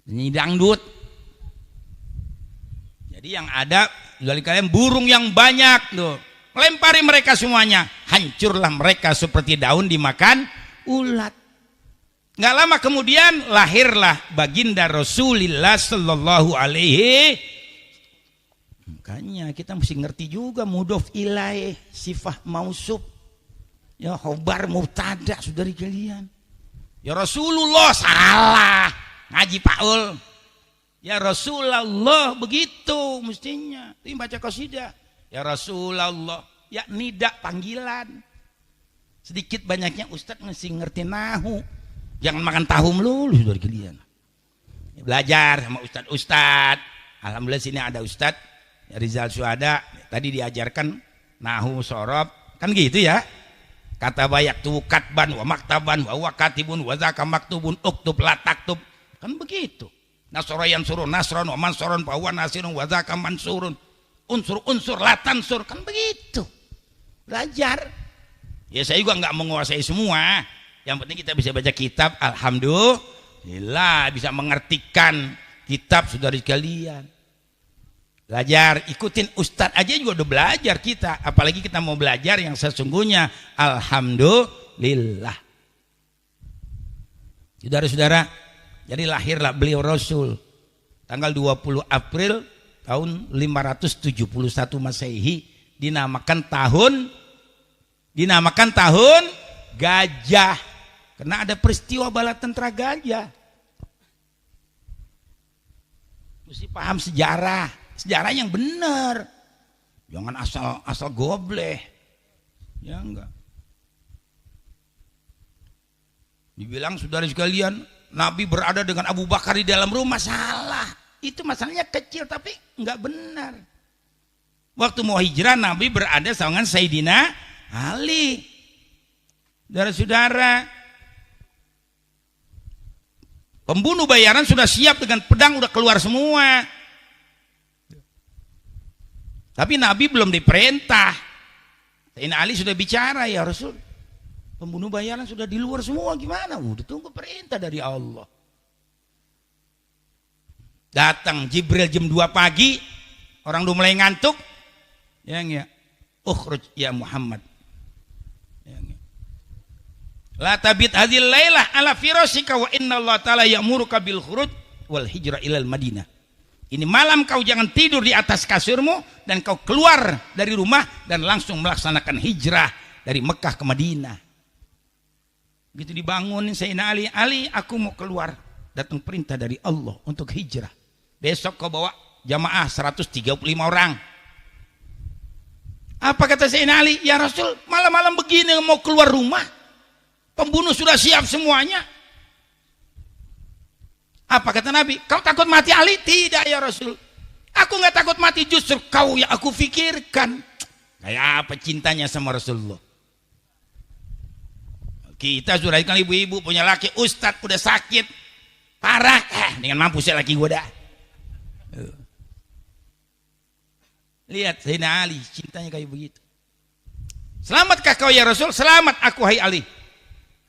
penyanyi dangdut. Jadi yang ada dari kalian burung yang banyak tuh, lempari mereka semuanya, hancurlah mereka seperti daun dimakan ulat. Nggak lama kemudian lahirlah baginda Rasulullah sallallahu alaihi. Makanya kita mesti ngerti juga mudhof ilaih, sifah mausuf, ya khobar mubtada, saudari kalian. Ya Rasulullah salah, ngaji Paul. Ya Rasulullah begitu mestinya. Ini baca qasidah. Ya Rasulullah, ya nida panggilan. Sedikit banyaknya Ustadz mesti ngerti nahu. Jangan makan tahu melulu dari kalian. Belajar sama ustadz. Alhamdulillah sini ada ustadz Rizal Suhada. Tadi diajarkan nahu sorob. Kan gitu ya. Kata bayak tu katban wa maktaban wa wakatibun wa zaka maktubun uktub la taktub. Kan begitu. Nasroyan surun nasron wa mansoron wa huwa nasirun wa zaka mansurun. Unsur la tansur. Kan begitu. Belajar. Ya saya juga nggak menguasai semua. Yang penting kita bisa baca kitab, alhamdulillah bisa mengartikan kitab saudari sekalian. Belajar, ikutin ustadz aja juga udah belajar kita, apalagi kita mau belajar yang sesungguhnya, alhamdulillah. Saudara-saudara, jadi lahirlah beliau Rasul tanggal 20 April tahun 571 Masehi, dinamakan tahun gajah. Karena ada peristiwa bala tentara gajah. Mesti paham sejarah yang benar. Jangan asal gobleh. Ya enggak. Dibilang saudara sekalian, Nabi berada dengan Abu Bakar di dalam rumah, salah. Itu masalahnya kecil tapi enggak benar. Waktu mau hijrah Nabi berada sama Sayyidina Ali. Saudara-saudara, pembunuh bayaran sudah siap dengan pedang, udah keluar semua. Tapi Nabi belum diperintah. Sayyidina Ali sudah bicara, ya Rasul, pembunuh bayaran sudah di luar semua, gimana? Udah tunggu perintah dari Allah. Datang Jibril jam 2 pagi, orang udah mulai ngantuk. Ya, ukhruj ya Muhammad. La tabit hadhil lailah ala firasika wa inna Allah ta'ala ya'muruka bil khuruj wal hijrah ilal Madinah. Ini malam kau jangan tidur di atas kasurmu dan kau keluar dari rumah dan langsung melaksanakan hijrah dari Mekah ke Madinah. Begitu dibangunin Sayyidina Ali, aku mau keluar, datang perintah dari Allah untuk hijrah. Besok kau bawa jamaah 135 orang. Apa kata Sayyidina Ali? Ya Rasul, malam-malam begini mau keluar rumah. Pembunuh sudah siap semuanya. Apa kata Nabi? Kau takut mati Ali? Tidak ya Rasul. Aku nggak takut mati, justru kau yang aku pikirkan. Kayak apa cintanya sama Rasulullah? Kita sudah kan ibu-ibu punya laki ustadz udah sakit parah, dengan mampu saya laki gue dah. Lihat Sayyidina Ali cintanya kayak begitu. Selamatkah kau ya Rasul? Selamat aku hai Ali.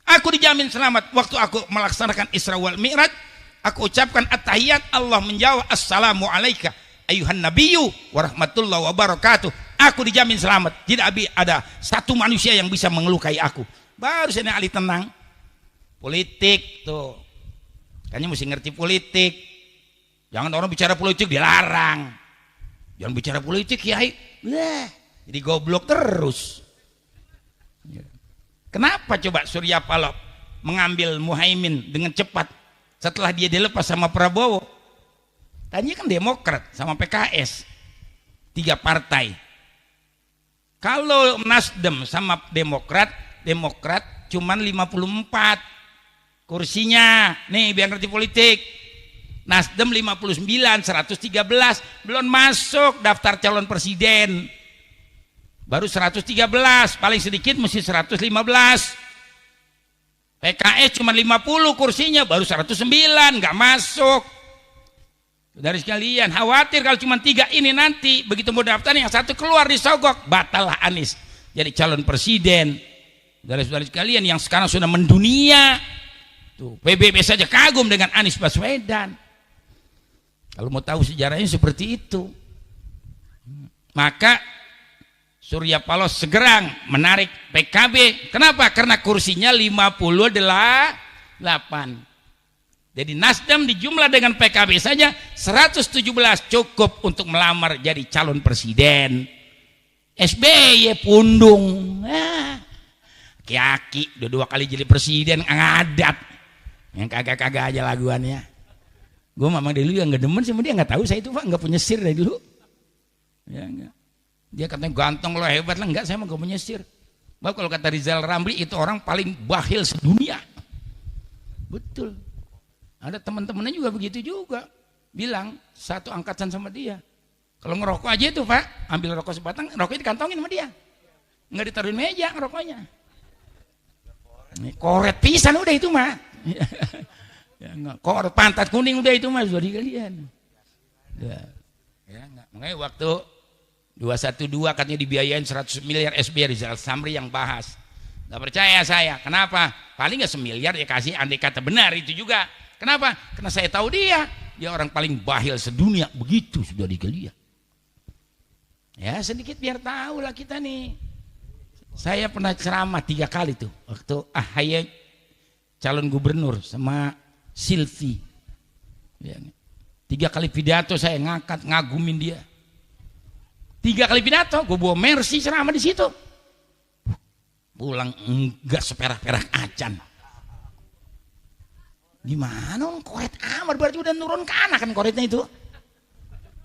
Aku dijamin selamat. Waktu aku melaksanakan Isra wal Mi'raj, aku ucapkan at-tahiyat, Allah menjawab assalamu alaika ayuhan nabiyyu wa rahmatullahi wa barakatuh. Aku dijamin selamat. Tidak ada satu manusia yang bisa mengelukai aku. Baru Sayyidina Ali tenang. Politik tuh, kayaknya mesti ngerti politik. Jangan orang bicara politik dilarang. Jangan bicara politik kiai. Jadi goblok terus. Kenapa coba Surya Paloh mengambil Muhaimin dengan cepat setelah dia dilepas sama Prabowo? Tadinya kan Demokrat sama PKS, 3 partai. Kalau Nasdem sama Demokrat cuman 54 kursinya. Nih biar ngerti politik. Nasdem 59, 113 belum masuk daftar calon presiden. Baru 113, paling sedikit mesti 115. PKS cuma 50 kursinya, baru 109, nggak masuk. Dari sekalian, khawatir kalau cuma 3 ini nanti begitu mau daftar yang satu keluar disogok, batal lah Anies jadi calon presiden. Dari saudara sekalian yang sekarang sudah mendunia, tuh PBB saja kagum dengan Anies Baswedan. Kalau mau tahu sejarahnya seperti itu, maka Surya Paloh segera menarik PKB. Kenapa? Karena kursinya 50 adalah Jadi Nasdem dijumlah dengan PKB saja 117 cukup untuk melamar jadi calon presiden. SBY pundung, Kiaki udah 2 kali jadi presiden ngadat, yang kagak-kagak aja laguannya. Gue memang dari dulu yang nggak demen sama dia, nggak tahu saya itu Pak, nggak punya sir dari dulu. Ya enggak. Dia katanya ganteng lo hebat lah, enggak, saya mah gak punya sir. Bahwa kalau kata Rizal Ramli itu orang paling bakhil sedunia. Betul. Ada teman-temannya juga begitu juga, bilang satu angkatan sama dia. Kalau ngerokok aja itu Pak, ambil rokok sebatang, rokoknya dikantongin sama dia, nggak ditaruhin meja ngerokoknya. Koret pisan udah itu mah. Ya, koret pantat kuning udah itu mah sudah kalian. Ya, makanya waktu 212 katanya dibiayain 100 miliar SBY, Rizal Samri yang bahas. Nggak percaya saya, kenapa? Paling nggak semiliar ya kasih, andai kata benar itu juga. Kenapa? Karena saya tahu dia orang paling bakhil sedunia, begitu sudah dikalian. Ya sedikit biar tahu lah kita nih. Saya pernah ceramah 3 kali tuh waktu AHY calon gubernur sama Silvi. Ya, 3 kali pidato saya ngangkat ngagumin dia. 3 kali pidato, gue bawa Mercy ceramah di situ. Pulang enggak seperak-perak acan. Gimana koret amat, berarti udah nurun ke anak kan koretnya itu.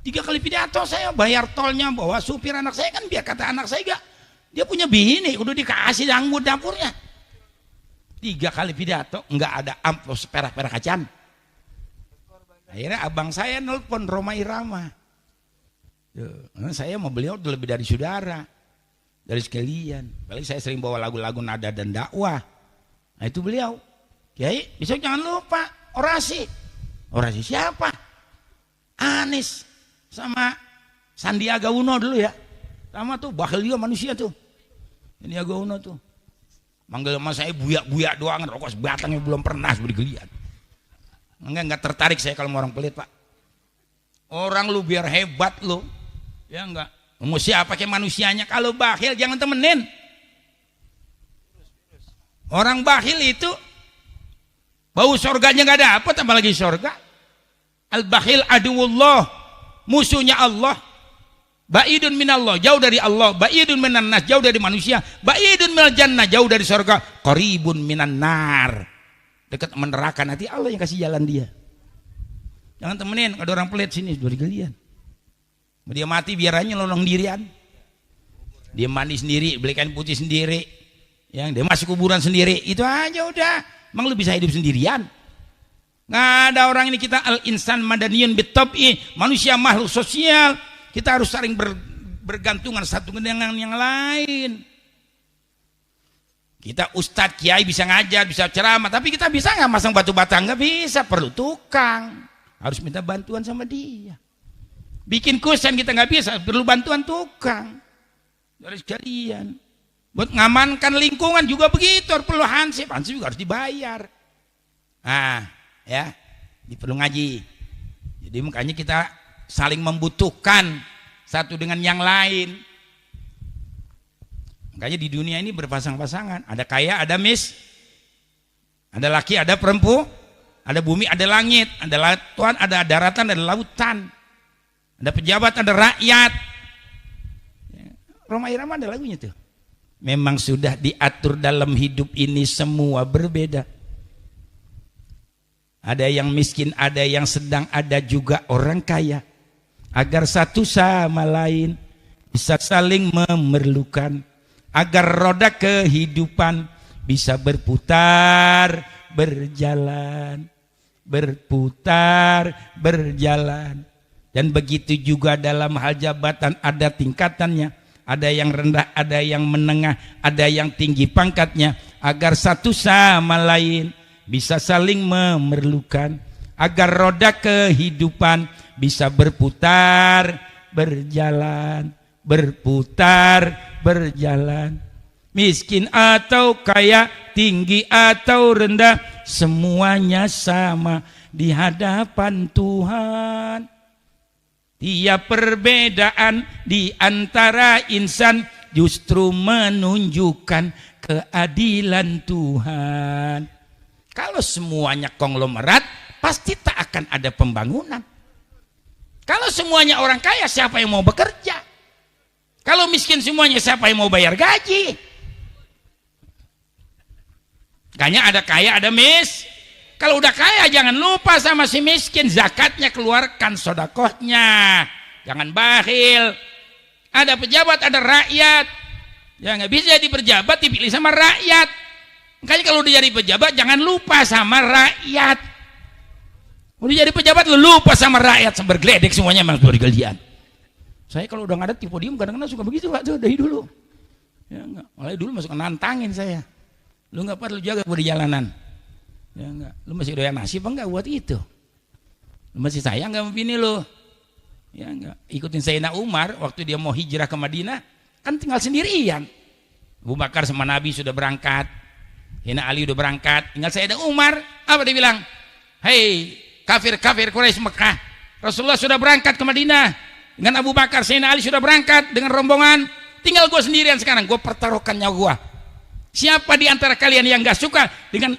3 kali pidato saya bayar tolnya, bawa supir anak saya kan, biar kata anak saya gak, dia punya bini udah dikasih anggur dapurnya. 3 kali pidato nggak ada amplop seperak-perak acan. Akhirnya abang saya nelpon Roma Irama. Saya mau beliau udah lebih dari saudara, dari sekalian. Paling saya sering bawa lagu-lagu nada dan dakwah. Nah itu beliau, Kiai besok jangan lupa orasi. Orasi siapa? Anies sama Sandiaga Uno dulu ya, sama tuh bakhil juga manusia tuh Sandiaga Uno tuh, manggil sama saya buyak-buyak doang, rokok sebatangnya belum pernah beri gelian. Enggak tertarik saya kalau orang pelit Pak. Orang lu biar hebat lu, ya enggak, mau siapa kayak manusianya. Kalau bakhil jangan temenin. Orang bakhil itu bau surganya nggak dapet, apalagi surga. Al-bakhil aduwullah, musuhnya Allah. Ba'idun minallah, jauh dari Allah. Ba'idun minan nas, jauh dari manusia. Ba'idun minal jannah, jauh dari surga. Qaribun minan nar, dekat meneraka, nanti Allah yang kasih jalan dia. Jangan temenin, ada orang pelit sini dari kalian. Dia mati biarannya lolong dirian. Dia mandi sendiri, beli kain putih sendiri, yang dia masuk kuburan sendiri, itu aja udah. Emang lu bisa hidup sendirian? Nggak ada orang ini. Kita al-insan madaniyun bitab'i, manusia makhluk sosial. Kita harus saling bergantungan satu dengan yang lain. Kita ustadz kiai bisa ngajar, bisa ceramah, tapi kita bisa nggak masang batu bata? Nggak bisa, perlu tukang, harus minta bantuan sama dia. Bikin kusen kita nggak bisa, perlu bantuan tukang dari sekalian. Buat ngamankan lingkungan juga begitu, perlu hansip juga harus dibayar. Ya, perlu ngaji. Jadi makanya kita saling membutuhkan satu dengan yang lain. Makanya di dunia ini berpasang-pasangan, ada kaya, ada ada laki, ada perempuan, ada bumi, ada langit, ada Tuhan, ada daratan, ada lautan, ada pejabat, ada rakyat. Roma Irama ada lagunya tuh. Memang sudah diatur dalam hidup ini semua berbeda. Ada yang miskin, ada yang sedang, ada juga orang kaya. Agar satu sama lain bisa saling memerlukan. Agar roda kehidupan bisa berputar, berjalan. Berputar, berjalan. Dan begitu juga dalam hal jabatan ada tingkatannya. Ada yang rendah, ada yang menengah, ada yang tinggi pangkatnya. Agar satu sama lain bisa saling memerlukan, agar roda kehidupan bisa berputar, berjalan, berputar, berjalan. Miskin atau kaya, tinggi atau rendah, semuanya sama di hadapan Tuhan. Tiap perbedaan di antara insan justru menunjukkan keadilan Tuhan. Kalau semuanya konglomerat, pasti tak akan ada pembangunan. Kalau semuanya orang kaya, siapa yang mau bekerja? Kalau miskin semuanya, siapa yang mau bayar gaji? Makanya ada kaya, ada Kalau udah kaya, jangan lupa sama si miskin. Zakatnya keluarkan, sodakohnya. Jangan bakhil. Ada pejabat, ada rakyat. Ya nggak bisa jadi pejabat dipilih sama rakyat. Makanya kalau udah jadi pejabat, jangan lupa sama rakyat. Udah jadi pejabat, lu lupa sama rakyat, bergeledek semuanya memang dari kalian. Saya kalau udah ngadat di podium kadang-kadang suka begitu Pak, tuh dari dulu. Ya enggak, mulai dulu masuk nantangin saya. Lu nggak perlu jaga gua di jalanan. Ya enggak, lu masih doyan nasi apa enggak buat itu? Lu masih sayang enggak sama bini lu? Ya enggak, ikutin Sayyidina Umar waktu dia mau hijrah ke Madinah, kan tinggal sendirian. Abu Bakar sama Nabi sudah berangkat, Sayyidina Ali udah berangkat, tinggal Sayyidina Umar. Apa dia bilang? Hei kafir-kafir Quraisy Mekah, Rasulullah sudah berangkat ke Madinah dengan Abu Bakar, Sayyidina Ali sudah berangkat dengan rombongan, tinggal gue sendirian sekarang. Gue pertaruhkan nyawa gue. Siapa di antara kalian yang gak suka dengan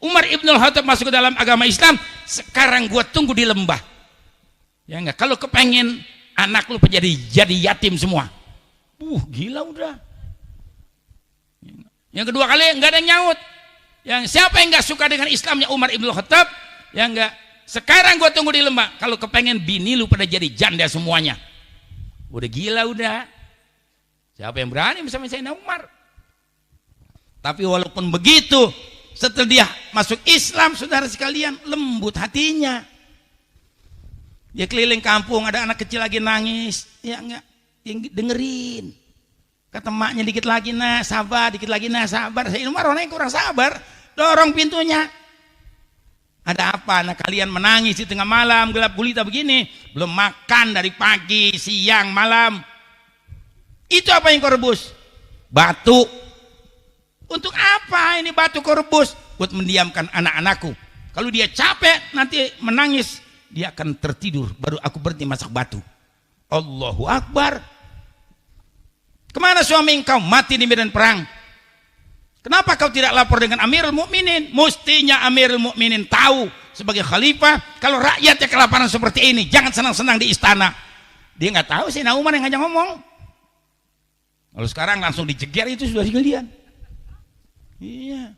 Umar Ibnul Khattab masuk ke dalam agama Islam, sekarang gue tunggu di lembah. Ya enggak, kalau kepengen anak lu jadi yatim semua, gila udah. Yang kedua kali nggak ada yang nyaut. Yang siapa yang nggak suka dengan Islamnya Umar Ibnul Khattab, ya enggak, sekarang gue tunggu di lembah. Kalau kepengen bini lu pada jadi janda semuanya, udah gila udah. Siapa yang berani bersama Sayyidina Umar? Tapi walaupun begitu, setelah dia masuk Islam, saudara sekalian, lembut hatinya. Dia keliling kampung, ada anak kecil lagi nangis, ya enggak, yang dengerin. Kata maknya, dikit lagi nah, sabar, dikit lagi nah, sabar. Sayyidina Umar orangnya kurang sabar, dorong pintunya. Ada apa? Nah, kalian menangis di tengah malam, gelap gulita begini, belum makan dari pagi, siang, malam. Itu apa yang kau rebus? Batu. Untuk apa ini batu kau rebus? Buat mendiamkan anak-anakku. Kalau dia capek nanti menangis, dia akan tertidur, baru aku berhenti masak batu. Allahu Akbar. Kemana suami engkau? Mati di medan perang. Kenapa kau tidak lapor dengan Amirul Mukminin? Mestinya Amirul Mukminin tahu sebagai khalifah, kalau rakyatnya kelaparan seperti ini, jangan senang-senang di istana. Dia nggak tahu Sayyidina Umar yang ngajak ngomong. Kalau sekarang langsung diceger, itu sudah sekalian. Iya.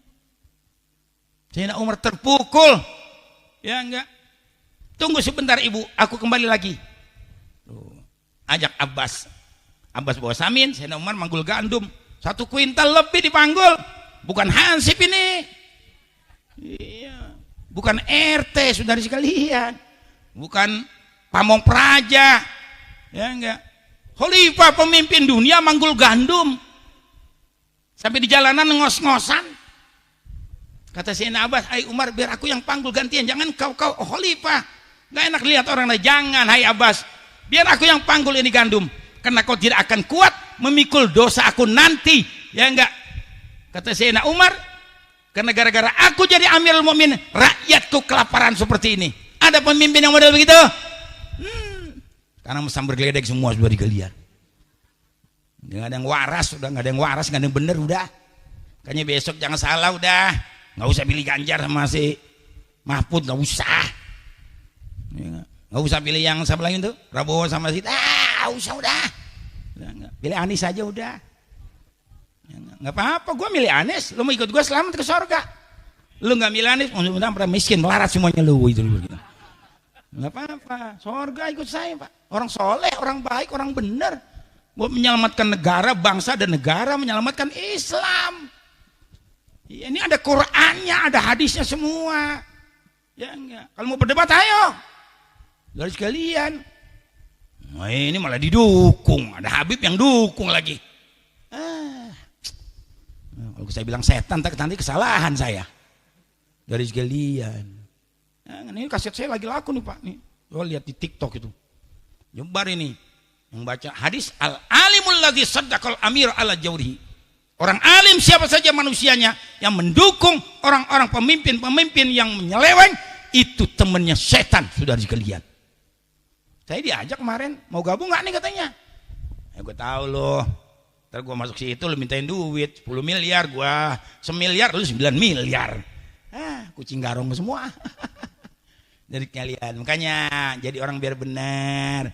Sayyidina Umar terpukul. Ya enggak. Tunggu sebentar ibu, aku kembali lagi. Ajak Abbas. Abbas bawa samin, Sayyidina Umar manggul gandum. 1 kuintal lebih dipanggul. Bukan hansip ini. Iya. Bukan RT, saudara sekalian. Bukan pamong praja. Ya enggak. Khalifah pemimpin dunia manggul gandum. Sampai di jalanan ngos-ngosan. Kata Sayyidina Abbas, hai Umar, biar aku yang panggul gantian, jangan kau khalifah. Gak enak lihat orang lain. Jangan, hai Abbas, biar aku yang panggul ini gandum, karena kau tidak akan kuat memikul dosa aku nanti. Ya enggak. Kata Sayyidina Umar, karena gara-gara aku jadi Amirul Mukminin, rakyatku kelaparan seperti ini. Ada pemimpin yang model begitu? Karena sambar geledek semua sudah dikalian. Nggak ada yang waras, udah nggak ada yang waras, nggak ada yang bener, udah. Kayaknya besok jangan salah, udah. Nggak usah pilih Ganjar sama si Mahfud, nggak usah. Nggak usah pilih yang siapa lagi tuh, Prabowo sama si, usah udah. Pilih Anies aja udah. Nggak apa-apa, gue milih Anies. Lu mau ikut gue selamat ke surga. Lu nggak milih Anies, mudah-mudahan pada miskin melarat semuanya lu itu. Nggak apa-apa, surga ikut saya Pak. Orang soleh, orang baik, orang benar. Buat menyelamatkan negara, bangsa dan negara, menyelamatkan Islam. Ini ada Qurannya, ada hadisnya semua. Ya enggak. Kalau mau berdebat, ayo. Dari sekalian. Nah, ini malah didukung. Ada Habib yang dukung lagi. Kalau saya bilang setan, nanti kesalahan saya. Dari sekalian. Nah, ini kaset saya lagi laku nih Pak. Nih, lo lihat di TikTok itu. Nyebar ini. Yang baca hadis al-alimul ladzi saddaqal amir ala jawrihi. Orang alim siapa saja manusianya yang mendukung orang-orang pemimpin-pemimpin yang menyeleweng, itu temannya setan, saudara sekalian. Saya diajak kemarin, mau gabung nggak nih katanya. Ya gue tahu loh. Ntar gue masuk situ lo mintain duit 10 miliar, gue 1 miliar, lu 9 miliar. kucing garong semua. Dari kalian. Makanya jadi orang biar benar.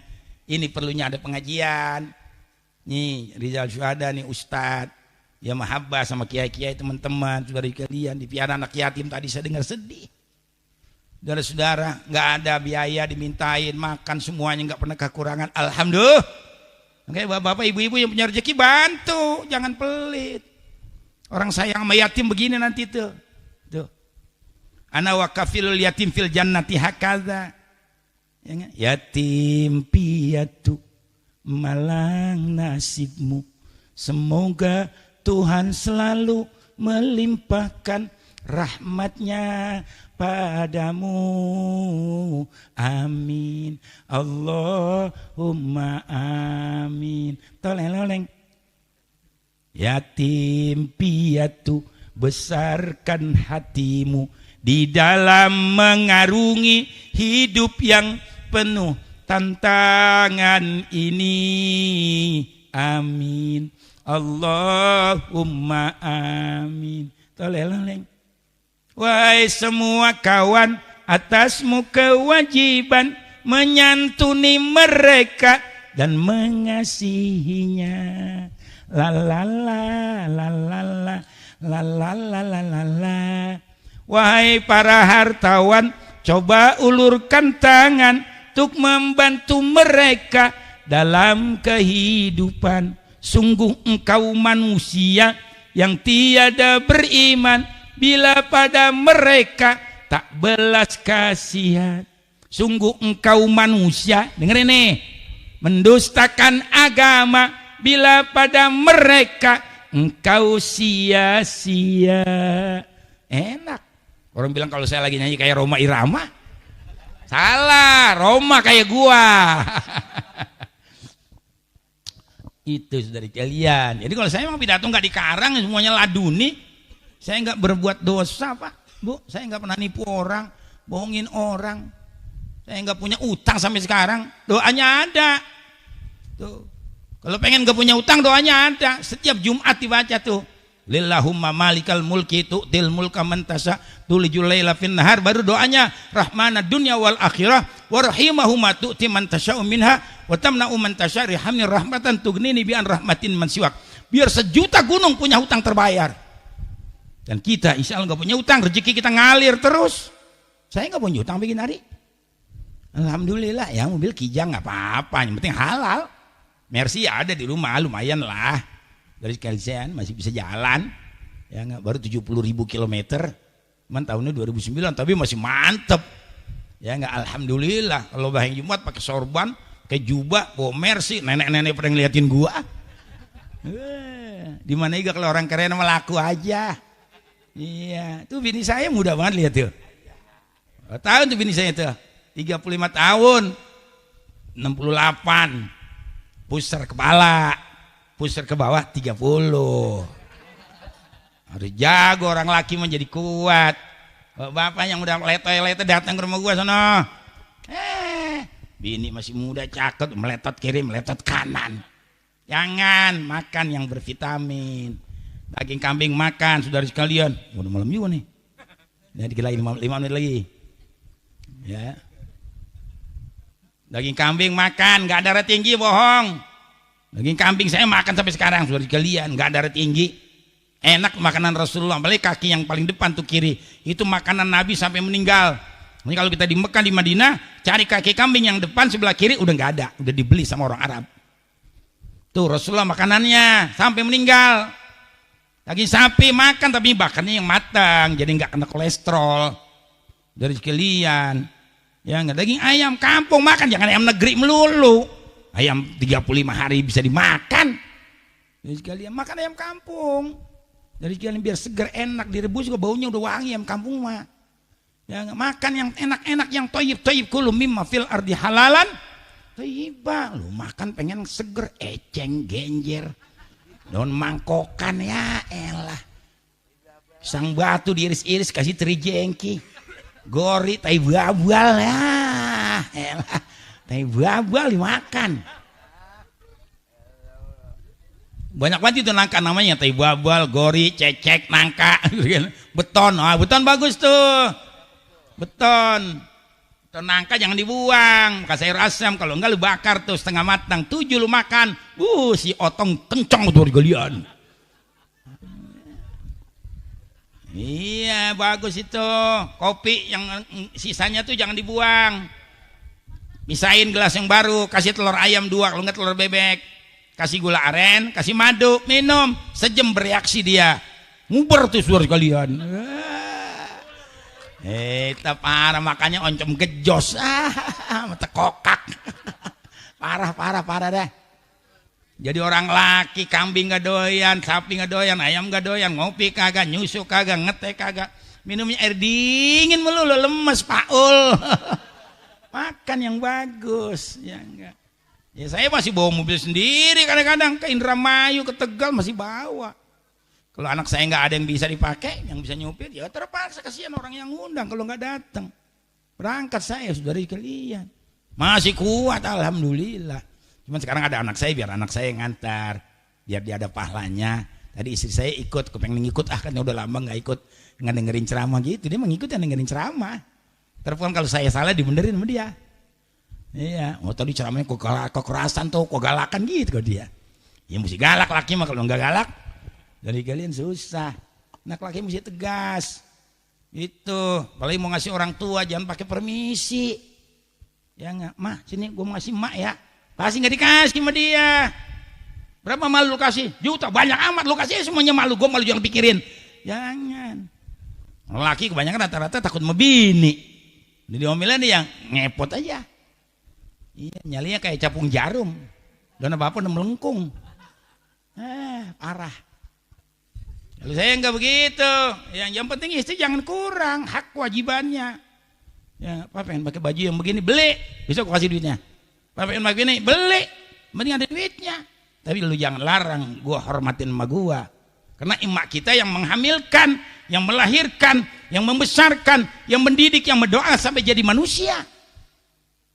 Ini perlunya ada pengajian. Nih Rizal Syuhada nih Ustadz. Ya mahabbah sama kiai-kiai teman-teman dari kalian. Di piara anak yatim tadi saya dengar sedih. Saudara-saudara, nggak ada biaya dimintain makan semuanya, nggak pernah kekurangan. Alhamdulillah. Oke, bapak-bapak, ibu-ibu yang punya rezeki bantu, jangan pelit. Orang sayang sama yatim begini nanti tuh. Ana wa kafilul yatim fil jannati hakadha. Yatim piatu malang nasibmu. Semoga Tuhan selalu melimpahkan rahmatnya padamu. Amin. Allahumma amin. Toleng-loleng. Yatim piatu, besarkan hatimu di dalam mengarungi hidup yang penuh tantangan ini. Amin. Allahumma amin. Toleng-loleng. Wahai semua kawan, atasmu kewajiban menyantuni mereka dan mengasihinya. La la la la la la la la la la la la. Wahai para hartawan, coba ulurkan tangan untuk membantu mereka dalam kehidupan. Sungguh engkau manusia yang tiada beriman bila pada mereka tak belas kasihan. Sungguh engkau manusia, dengerin nih, mendustakan agama bila pada mereka engkau sia-sia. Enak. Orang bilang kalau saya lagi nyanyi kayak Roma Irama. Salah, Roma kayak gua. Itu dari kalian. Jadi kalau saya memang pidato nggak dikarang, semuanya laduni. Saya nggak berbuat dosa, Pak, Bu. Saya nggak pernah nipu orang, bohongin orang. Saya nggak punya utang sampai sekarang. Doanya ada. Tuh. Kalau pengen nggak punya utang, doanya ada. Setiap Jumat dibaca tuh. Lillahumma malikal mulki tu'til mulka man tasha tulijul laila fin nahar. Baru doanya rahmanad dunya wal akhirah wa rahimahuma tu'ti man tasha'u minha wa tamna'u man tasha rihamni rahmatan tughnini bi an rahmatin man siwak. Biar sejuta gunung punya hutang terbayar. Dan kita insya Allah nggak punya utang, rezeki kita ngalir terus. Saya nggak punya utang bikin hari. Alhamdulillah ya, mobil Kijang nggak apa-apa, yang penting halal. Mercy ada di rumah, lumayan lah. Dari sekalian masih bisa jalan. Ya nggak, baru 70.000 kilometer. Cuman tahunnya 2009, tapi masih mantep. Ya nggak, alhamdulillah. Kalau bahang Jumat pakai sorban, kayak jubah, bawa Mercy, nenek-nenek pernah ngeliatin gua. Di mana juga kalau orang keren sama laku aja. Iya, tuh bini saya muda banget, lihat tuh. Tahun tuh bini saya tuh 35 tahun 68. Pusar kepala, pusar ke bawah 30. Harus jago orang laki menjadi kuat. Bapak yang udah letoy-letoy datang ke rumah gua sono. Bini masih muda, cakep, meletot kiri, meletot kanan. Jangan makan yang bervitamin. Daging kambing makan, saudara sekalian. Udah malam juga nih. Ya, dikit lagi 5 menit lagi. Ya. Daging kambing makan, nggak darah tinggi, bohong. Daging kambing saya makan sampai sekarang, saudara sekalian, nggak darah tinggi. Enak makanan Rasulullah, apalagi kaki yang paling depan tuh kiri. Itu makanan Nabi sampai meninggal. Ini kalau kita di Mekah, di Madinah, cari kaki kambing yang depan sebelah kiri udah nggak ada, udah dibeli sama orang Arab. Tuh Rasulullah makanannya sampai meninggal. Daging sapi makan tapi bakarnya yang matang, jadi nggak kena kolesterol. Dari sekalian, ya nggak. Daging ayam kampung makan, jangan ayam negeri melulu. Ayam 35 hari bisa dimakan. Dari sekalian makan ayam kampung. Dari sekalian biar segar, enak, direbus juga baunya udah wangi ayam kampung mah. Ya nggak, makan yang enak-enak, yang toyib kulu mimma fil ardi halalan. Toyibah, lu makan pengen seger, eceng genjer. Daun mangkokan, ya elah. Pisang batu diiris-iris kasih teri jengki. Gori tai babal, ya elah. Tai babal dimakan. Banyak banget itu nangka namanya, tai babal, gori, cecek, nangka, beton. Beton bagus tuh. Beton nangka jangan dibuang, kasih sayur asam, kalau enggak lu bakar tuh setengah matang, 7 lu makan, si otong kencang tuh galian. Iya bagus itu. Kopi yang sisanya tuh jangan dibuang, misahin gelas yang baru, kasih telur ayam 2, kalau enggak telur bebek, kasih gula aren, kasih madu, minum, sejam bereaksi dia, nguber tuh suara kalian. Itu parah, makanya oncom gejos, mata kokak. parah dah. Jadi orang laki, kambing gak doyan, sapi gak doyan, ayam gak doyan, ngopi kagak, nyusu kagak, ngeteh kagak, minumnya air dingin melulu, lemes Paul. Makan yang bagus, ya enggak. Ya saya masih bawa mobil sendiri kadang-kadang ke Indramayu, ke Tegal masih bawa. Kalau anak saya nggak ada yang bisa dipakai, yang bisa nyupir, ya terpaksa, kasihan orang yang ngundang kalau nggak datang. Berangkat saya saudara kalian, masih kuat alhamdulillah. Cuman sekarang ada anak saya, biar anak saya yang ngantar, biar dia ada pahlanya. Tadi istri saya ikut, kepengen ngikut, kan udah lama nggak ikut, nggak dengerin ceramah gitu. Dia mengikut yang dengerin ceramah. Telepon kalau saya salah dibenerin sama dia. Iya, tadi ceramahnya kekerasan tuh, kok galakan gitu kok dia. Ya mesti galak laki mah, kalau nggak galak dari kalian susah. Anak laki mesti tegas. Itu, apalagi mau ngasih orang tua jangan pakai permisi. Ya enggak, mah sini gue mau ngasih mak ya. Pasti nggak dikasih sama dia. Berapa malu lu kasih? Juta, banyak amat lu kasih semuanya malu. Gue malu jangan pikirin. Jangan. Laki kebanyakan rata-rata takut sama bini. Jadi omelan yang ngepot aja. Iya, nyalinya kayak capung jarum. Dan apa-apa udah melengkung. Parah. Lalu saya enggak begitu. Yang penting istri jangan kurang hak kewajibannya. Ya, Pak pengen pakai baju yang begini, beli. Besok aku kasih duitnya. Pak pengen pakai ini, beli. Mending ada duitnya. Tapi lu jangan larang, gua hormatin emak gua. Karena emak kita yang menghamilkan, yang melahirkan, yang membesarkan, yang mendidik, yang berdoa sampai jadi manusia.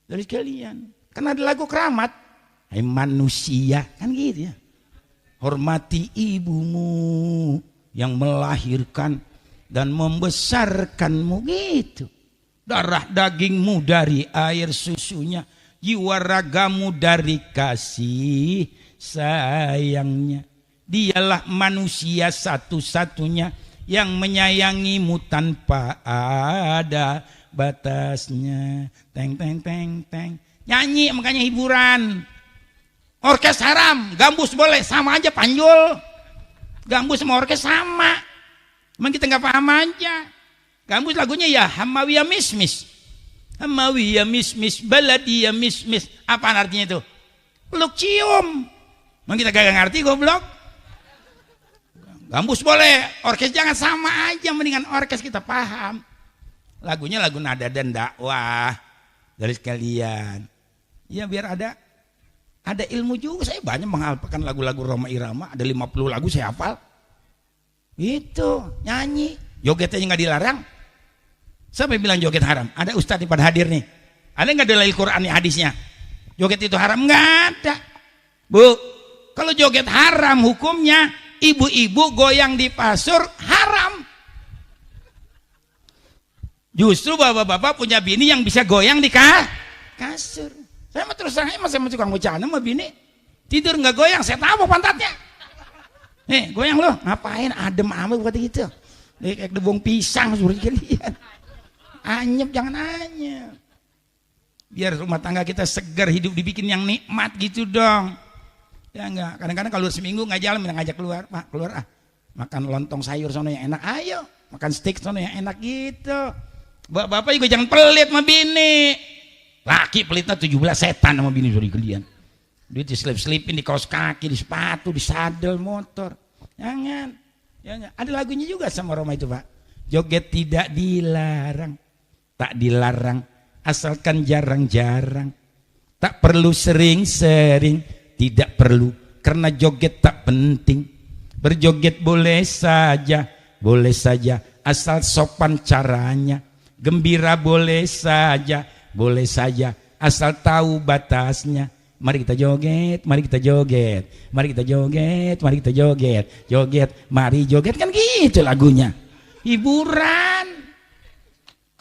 Dari kalian. Kan ada lagu keramat. Hai manusia, kan gitu ya. Hormati ibumu yang melahirkan dan membesarkanmu gitu. Darah dagingmu dari air susunya, jiwa ragamu dari kasih sayangnya. Dialah manusia satu-satunya yang menyayangimu tanpa ada batasnya. Teng teng teng teng. Nyanyi makanya hiburan. Orkes haram, gambus boleh, sama aja panjul. Gambus sama orkes sama. Emang kita nggak paham aja. Gambus lagunya ya Hamawiyah Mismis. Hamawiyah Mismis, Baladiyah Mismis. Apa artinya itu? Peluk cium. Emang kita gak ngerti goblok. Gambus boleh, orkes jangan, sama aja, mendingan orkes kita paham. Lagunya lagu nada dan dakwah dari sekalian. Ya biar ada ilmu juga. Saya banyak menghafalkan lagu-lagu Roma Irama, ada 50 lagu saya hafal. Itu nyanyi, jogetnya nggak dilarang. Siapa yang bilang joget haram? Ada ustadz di pada hadir nih. Ada nggak dalil Quran nih hadisnya? Joget itu haram? Nggak ada. Bu, kalau joget haram hukumnya ibu-ibu goyang di pasur haram. Justru bapak-bapak punya bini yang bisa goyang di kasur. Saya mah terus terang, saya mah suka bercanda sama bini. Tidur nggak goyang, saya tahu pantatnya. Nih goyang loh, ngapain? Adem amat buat gitu. Kayak debong pisang suruh kalian. Anyep, jangan anyep. Biar rumah tangga kita segar, hidup dibikin yang nikmat gitu dong. Ya enggak, kadang-kadang kalau seminggu nggak jalan, ngajak keluar, Pak keluar makan lontong sayur sono yang enak, ayo makan steak sono yang enak gitu. Bapak juga jangan pelit sama bini. Laki pelitnya 17 setan sama bini sorry kalian. Duit diselip-selipin di kaos kaki, di sepatu, di sadel motor. Jangan. Ada lagunya juga sama Roma itu, Pak. Joget tidak dilarang, tak dilarang, asalkan jarang-jarang. Tak perlu sering-sering, tidak perlu, karena joget tak penting. Berjoget boleh saja, asal sopan caranya. Gembira boleh saja, asal tahu batasnya. Mari kita joget, mari kita joget, mari kita joget, mari kita joget, joget, mari joget, kan gitu lagunya. Hiburan.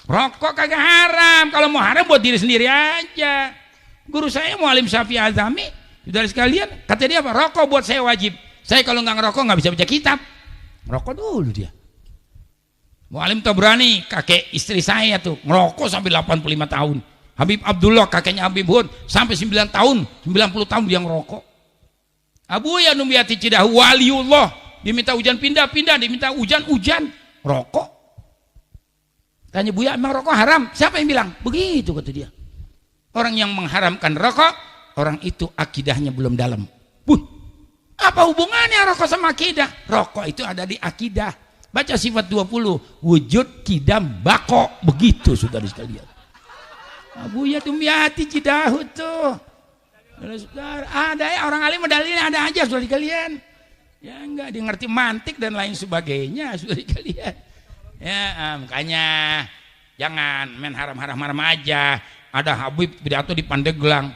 Rokok kagak haram, kalau mau haram buat diri sendiri aja. Guru saya Muallim Syafi'i Azami, saudara sekalian, kata dia apa? Rokok buat saya wajib. Saya kalau nggak ngerokok nggak bisa baca kitab. Rokok dulu dia. Muallim Tabrani, kakek istri saya tuh ngerokok sampai 85 tahun. Habib Abdullah, kakeknya Habib Hud, sampai 9 tahun, 90 tahun dia ngerokok. Abu ya Numiyati Cidahu, waliullah, diminta hujan pindah-pindah, diminta hujan-hujan, rokok. Tanya Buya, emang rokok haram? Siapa yang bilang? Begitu kata dia. Orang yang mengharamkan rokok, orang itu akidahnya belum dalam. Apa hubungannya rokok sama akidah? Rokok itu ada di akidah. Baca sifat 20, wujud kidam bako, begitu saudara sekalian. Abu ya Tumiyati Cidahu tuh. Ada ya orang alim dalilnya ada aja saudara sekalian. Ya enggak, dia ngerti mantik dan lain sebagainya saudara sekalian. Ya makanya jangan main haram-haram aja. Ada Habib pidato di Pandeglang.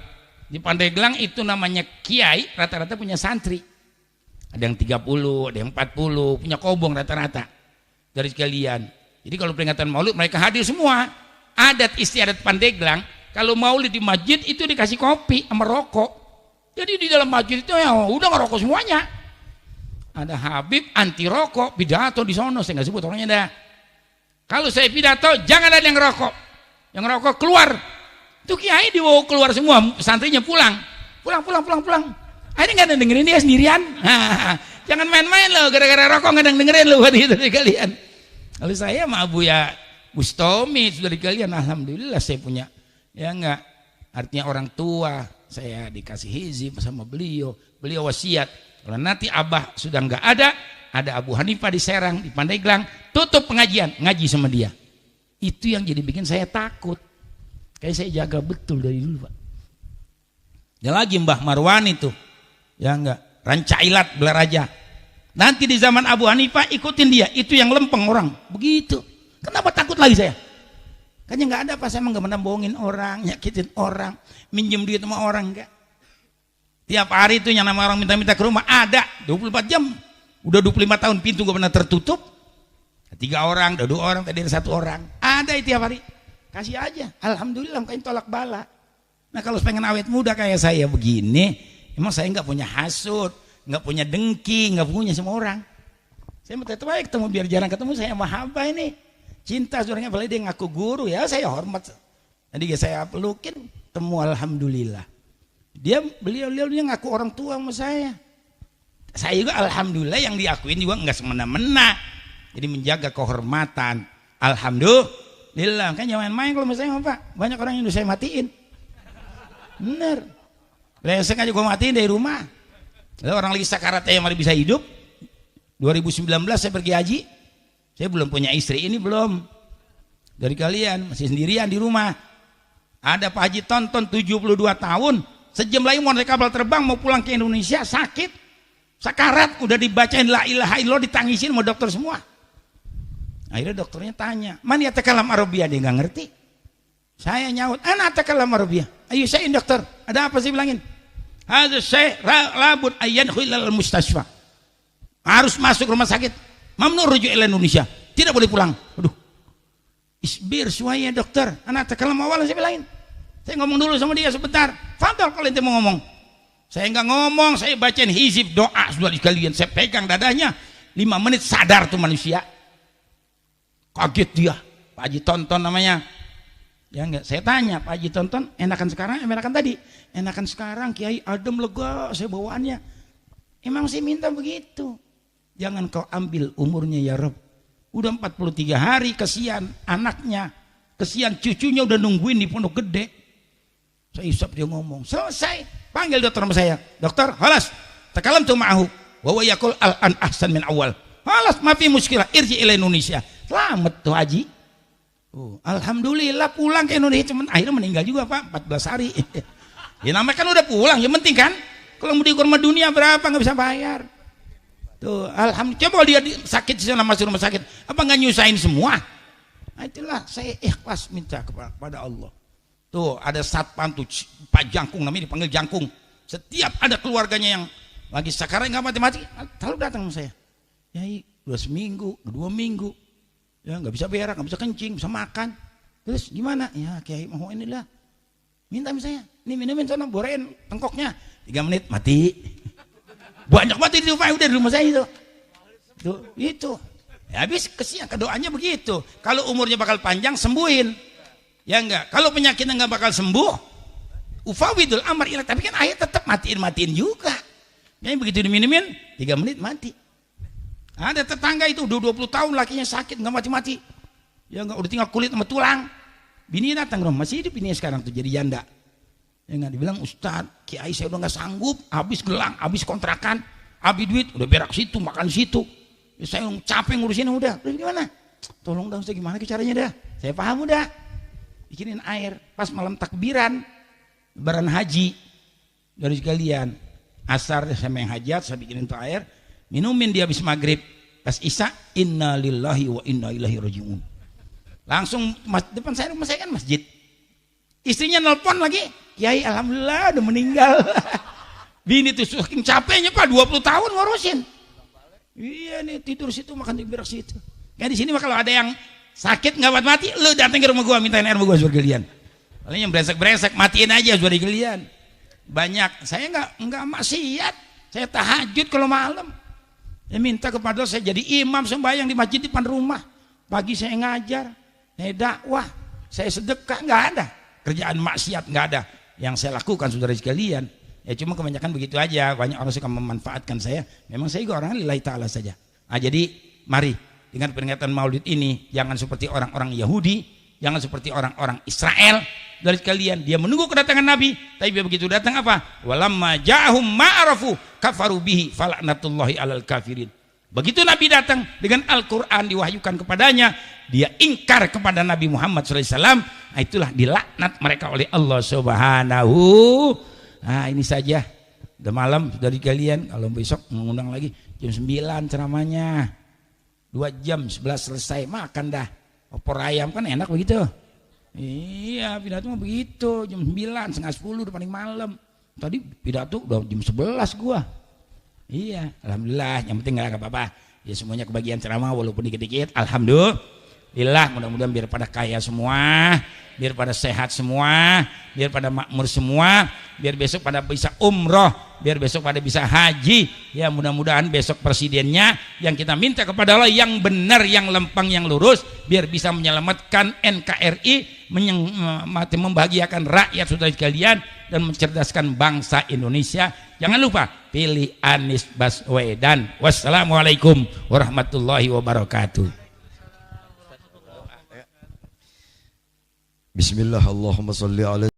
Di Pandeglang itu namanya kiai, rata-rata punya santri. Ada yang 30, ada yang 40, punya kobong rata-rata dari sekalian. Jadi kalau peringatan Maulid mereka hadir semua. Adat istiadat Pandeglang, kalau Maulid di masjid itu dikasih kopi sama rokok. Jadi di dalam masjid itu ya udah ngerokok semuanya. Ada Habib anti rokok pidato di sono, saya nggak sebut orangnya dah. Kalau saya pidato jangan ada yang ngerokok. Yang ngerokok keluar. Itu kiai dibawa keluar semua, santrinya pulang. Pulang. Akhirnya nggak ada dengerin dia sendirian. Jangan main-main loh, gara-gara rokok nggak ada yang dengerin loh gitu dari kalian. Kalau saya sama Abu ya Bustomi dari kalian, alhamdulillah saya punya, ya enggak, artinya orang tua saya dikasih hizib sama beliau wasiat kalau nanti abah sudah enggak ada Abu Hanifah di Serang di Pandeglang, tutup pengajian, ngaji sama dia. Itu yang jadi bikin saya takut, kayak saya jaga betul dari dulu Pak. Dan lagi Mbah Marwan itu, ya enggak, Rancailat Belaraja, nanti di zaman Abu Hanifah ikutin dia, itu yang lempeng orang begitu. Kenapa takut lagi saya? Kayaknya nggak ada pas saya emang nggak pernah bohongin orang, nyakitin orang, minjem duit sama orang enggak. Tiap hari itu yang nama orang minta-minta ke rumah ada 24 jam. Udah 25 tahun pintu nggak pernah tertutup. 3 orang, 2 orang, tadi ada 1 orang. Ada tiap hari. Kasih aja. Alhamdulillah mungkin tolak bala. Nah kalau pengen awet muda kayak saya begini, emang saya nggak punya hasud, nggak punya dengki, nggak punya semua orang. Saya mau tetap aja ketemu biar jarang ketemu, saya mahabbah ini. Cinta saudaranya, apalagi dia ngaku guru, ya saya hormat. Jadi saya pelukin, temu alhamdulillah. Beliau dia ngaku orang tua sama saya. Saya juga alhamdulillah yang diakuin juga enggak semena-mena. Jadi menjaga kehormatan. Alhamdulillah. Kan jangan main kalau misalnya Pak. Banyak orang yang udah saya matiin. Bener. Lesek aja gua matiin dari rumah. Lalu orang lagi sakarat yang masih bisa hidup. 2019 saya pergi haji. Saya belum punya istri, ini belum. Dari kalian masih sendirian di rumah. Ada Pak Haji Tonton 72 tahun, sejam lagi mau naik kapal terbang mau pulang ke Indonesia, sakit, sakarat, udah dibacain la ilaha illallah, ditangisin sama dokter semua. Akhirnya dokternya tanya, "Man yatakalam Arabia?" Dia nggak ngerti. Saya nyaut, "Ana atakalam Arabia." "Ayo saya dokter, ada apa sih?" Bilangin. "Hadza syekh labud ayyan khilal mustasfa." Harus masuk rumah sakit. Mamnu rujuk ila Indonesia, tidak boleh pulang. Aduh, isbir suaya dokter, anak takalam awal saya bilangin. Saya ngomong dulu sama dia sebentar. Fadal kalau ente mau ngomong. Saya nggak ngomong, saya bacain hizib doa sudah sekalian. Saya pegang dadanya, 5 menit sadar tuh manusia. Kaget dia, Pak Haji Tonton namanya. Ya enggak, saya tanya Pak Haji Tonton, enakan sekarang, enakan tadi? Enakan sekarang, Kiai, adem lega, saya bawaannya. Emang saya minta begitu. Jangan kau ambil umurnya ya Rob. Udah 43 hari, kesian anaknya, kesian cucunya udah nungguin di Pondok Gede. Saya isap dia ngomong, selesai. Panggil dokter sama saya. Dokter, halas. Takalam tu ma'ahu. Wa yakul al-an ahsan min awal. Halas, mafi muskilah. Irji ila Indonesia. Selamat tuh Haji. Alhamdulillah pulang ke Indonesia. Cuman akhirnya meninggal juga Pak, 14 hari. Ya namanya kan udah pulang, yang penting kan. Kalau mau di rumah dunia berapa nggak bisa bayar. Tuh, alhamdulillah. Coba dia sakit di sana masuk rumah sakit, apa nggak nyusahin semua? Nah, itulah saya ikhlas minta kepada Allah. Tuh ada satpam tuh Pak Jangkung, namanya dipanggil Jangkung. Setiap ada keluarganya yang lagi sakarat nggak mati-mati, selalu datang sama saya. Yai, udah seminggu, udah 2 minggu, ya nggak bisa berak, nggak bisa kencing, bisa makan. Terus gimana? Ya Kiai mau inilah, minta misalnya, ini minumin sana, borein tengkoknya, 3 menit mati. Banyak mati di rumah, udah di rumah saya itu. Tuh, itu. Ya, habis kesian, kedoanya begitu. Kalau umurnya bakal panjang, sembuhin. Ya enggak. Kalau penyakitnya enggak bakal sembuh, ufawidul amar ilah. Tapi kan air tetap matiin juga. Jadi begitu diminumin, 3 menit mati. Ada tetangga itu udah 20 tahun lakinya sakit enggak mati-mati. Ya enggak, udah tinggal kulit sama tulang. Bini datang dong, masih hidup ini sekarang tuh jadi janda. Ya enggak, dibilang Ustaz, Kiai saya udah enggak sanggup, habis gelang, habis kontrakan, habis duit, udah berak situ, makan situ. Ya, saya capek ngurusin udah. Terus gimana? Tolong dong Ustaz, gimana caranya dah? Saya paham udah. Bikinin air pas malam takbiran lebaran haji dari sekalian asar sama yang hajat, saya bikinin tuh air, minumin dia habis maghrib, pas isya inna lillahi wa inna ilaihi rajiun. Langsung depan saya, rumah saya kan masjid, istrinya nelpon lagi, Kiai alhamdulillah udah meninggal. Bini tuh saking capeknya Pak, 20 tahun ngurusin. Iya nih, tidur situ, makan di berak situ. Kayak di sini mah kalau ada yang sakit nggak mati, lu datang ke rumah gua mintain air sama gua suruh gelian. Paling yang brengsek matiin aja suruh gelian. Banyak saya nggak maksiat, saya tahajud kalau malam. Saya minta kepada Allah, saya jadi imam sembahyang di masjid depan rumah. Pagi saya ngajar, saya dakwah, saya sedekah, nggak ada kerjaan maksiat, nggak ada yang saya lakukan saudara sekalian. Ya cuma kebanyakan begitu aja, banyak orang suka memanfaatkan saya. Memang saya juga orangnya lillahi ta'ala saja. Nah, jadi mari dengan peringatan Maulid ini jangan seperti orang-orang Yahudi, jangan seperti orang-orang Israel. Dari sekalian dia menunggu kedatangan Nabi, tapi begitu datang apa? Walamma ja'ahum ma'arafu kafaru bihi fala'natullahi alal kafirin. Begitu Nabi datang dengan Al-Qur'an diwahyukan kepadanya, dia ingkar kepada Nabi Muhammad SAW. Nah, itulah dilaknat mereka oleh Allah Subhanahu. Nah, ini saja. Udah malam dari kalian, kalau besok mengundang lagi jam 9 ceramahnya. 2 jam 11 selesai, makan dah. Opor ayam kan enak begitu. Iya, pidato mah begitu, jam 9, setengah 10 udah paling malam. Tadi pidato udah jam 11 gua. Iya, alhamdulillah, yang penting enggak apa-apa. Ya semuanya kebagian ceramah walaupun dikit-dikit. Alhamdulillah, mudah-mudahan biar pada kaya semua, biar pada sehat semua, biar pada makmur semua, biar besok pada bisa umroh, biar besok pada bisa haji. Ya mudah-mudahan besok presidennya yang kita minta kepada Allah yang benar, yang lempang, yang lurus, biar bisa menyelamatkan NKRI, membahagiakan rakyat saudara sekalian dan mencerdaskan bangsa Indonesia. Jangan lupa pilih Anies Baswedan. Wassalamualaikum warahmatullahi wabarakatuh. Bismillah, Allahumma salli ala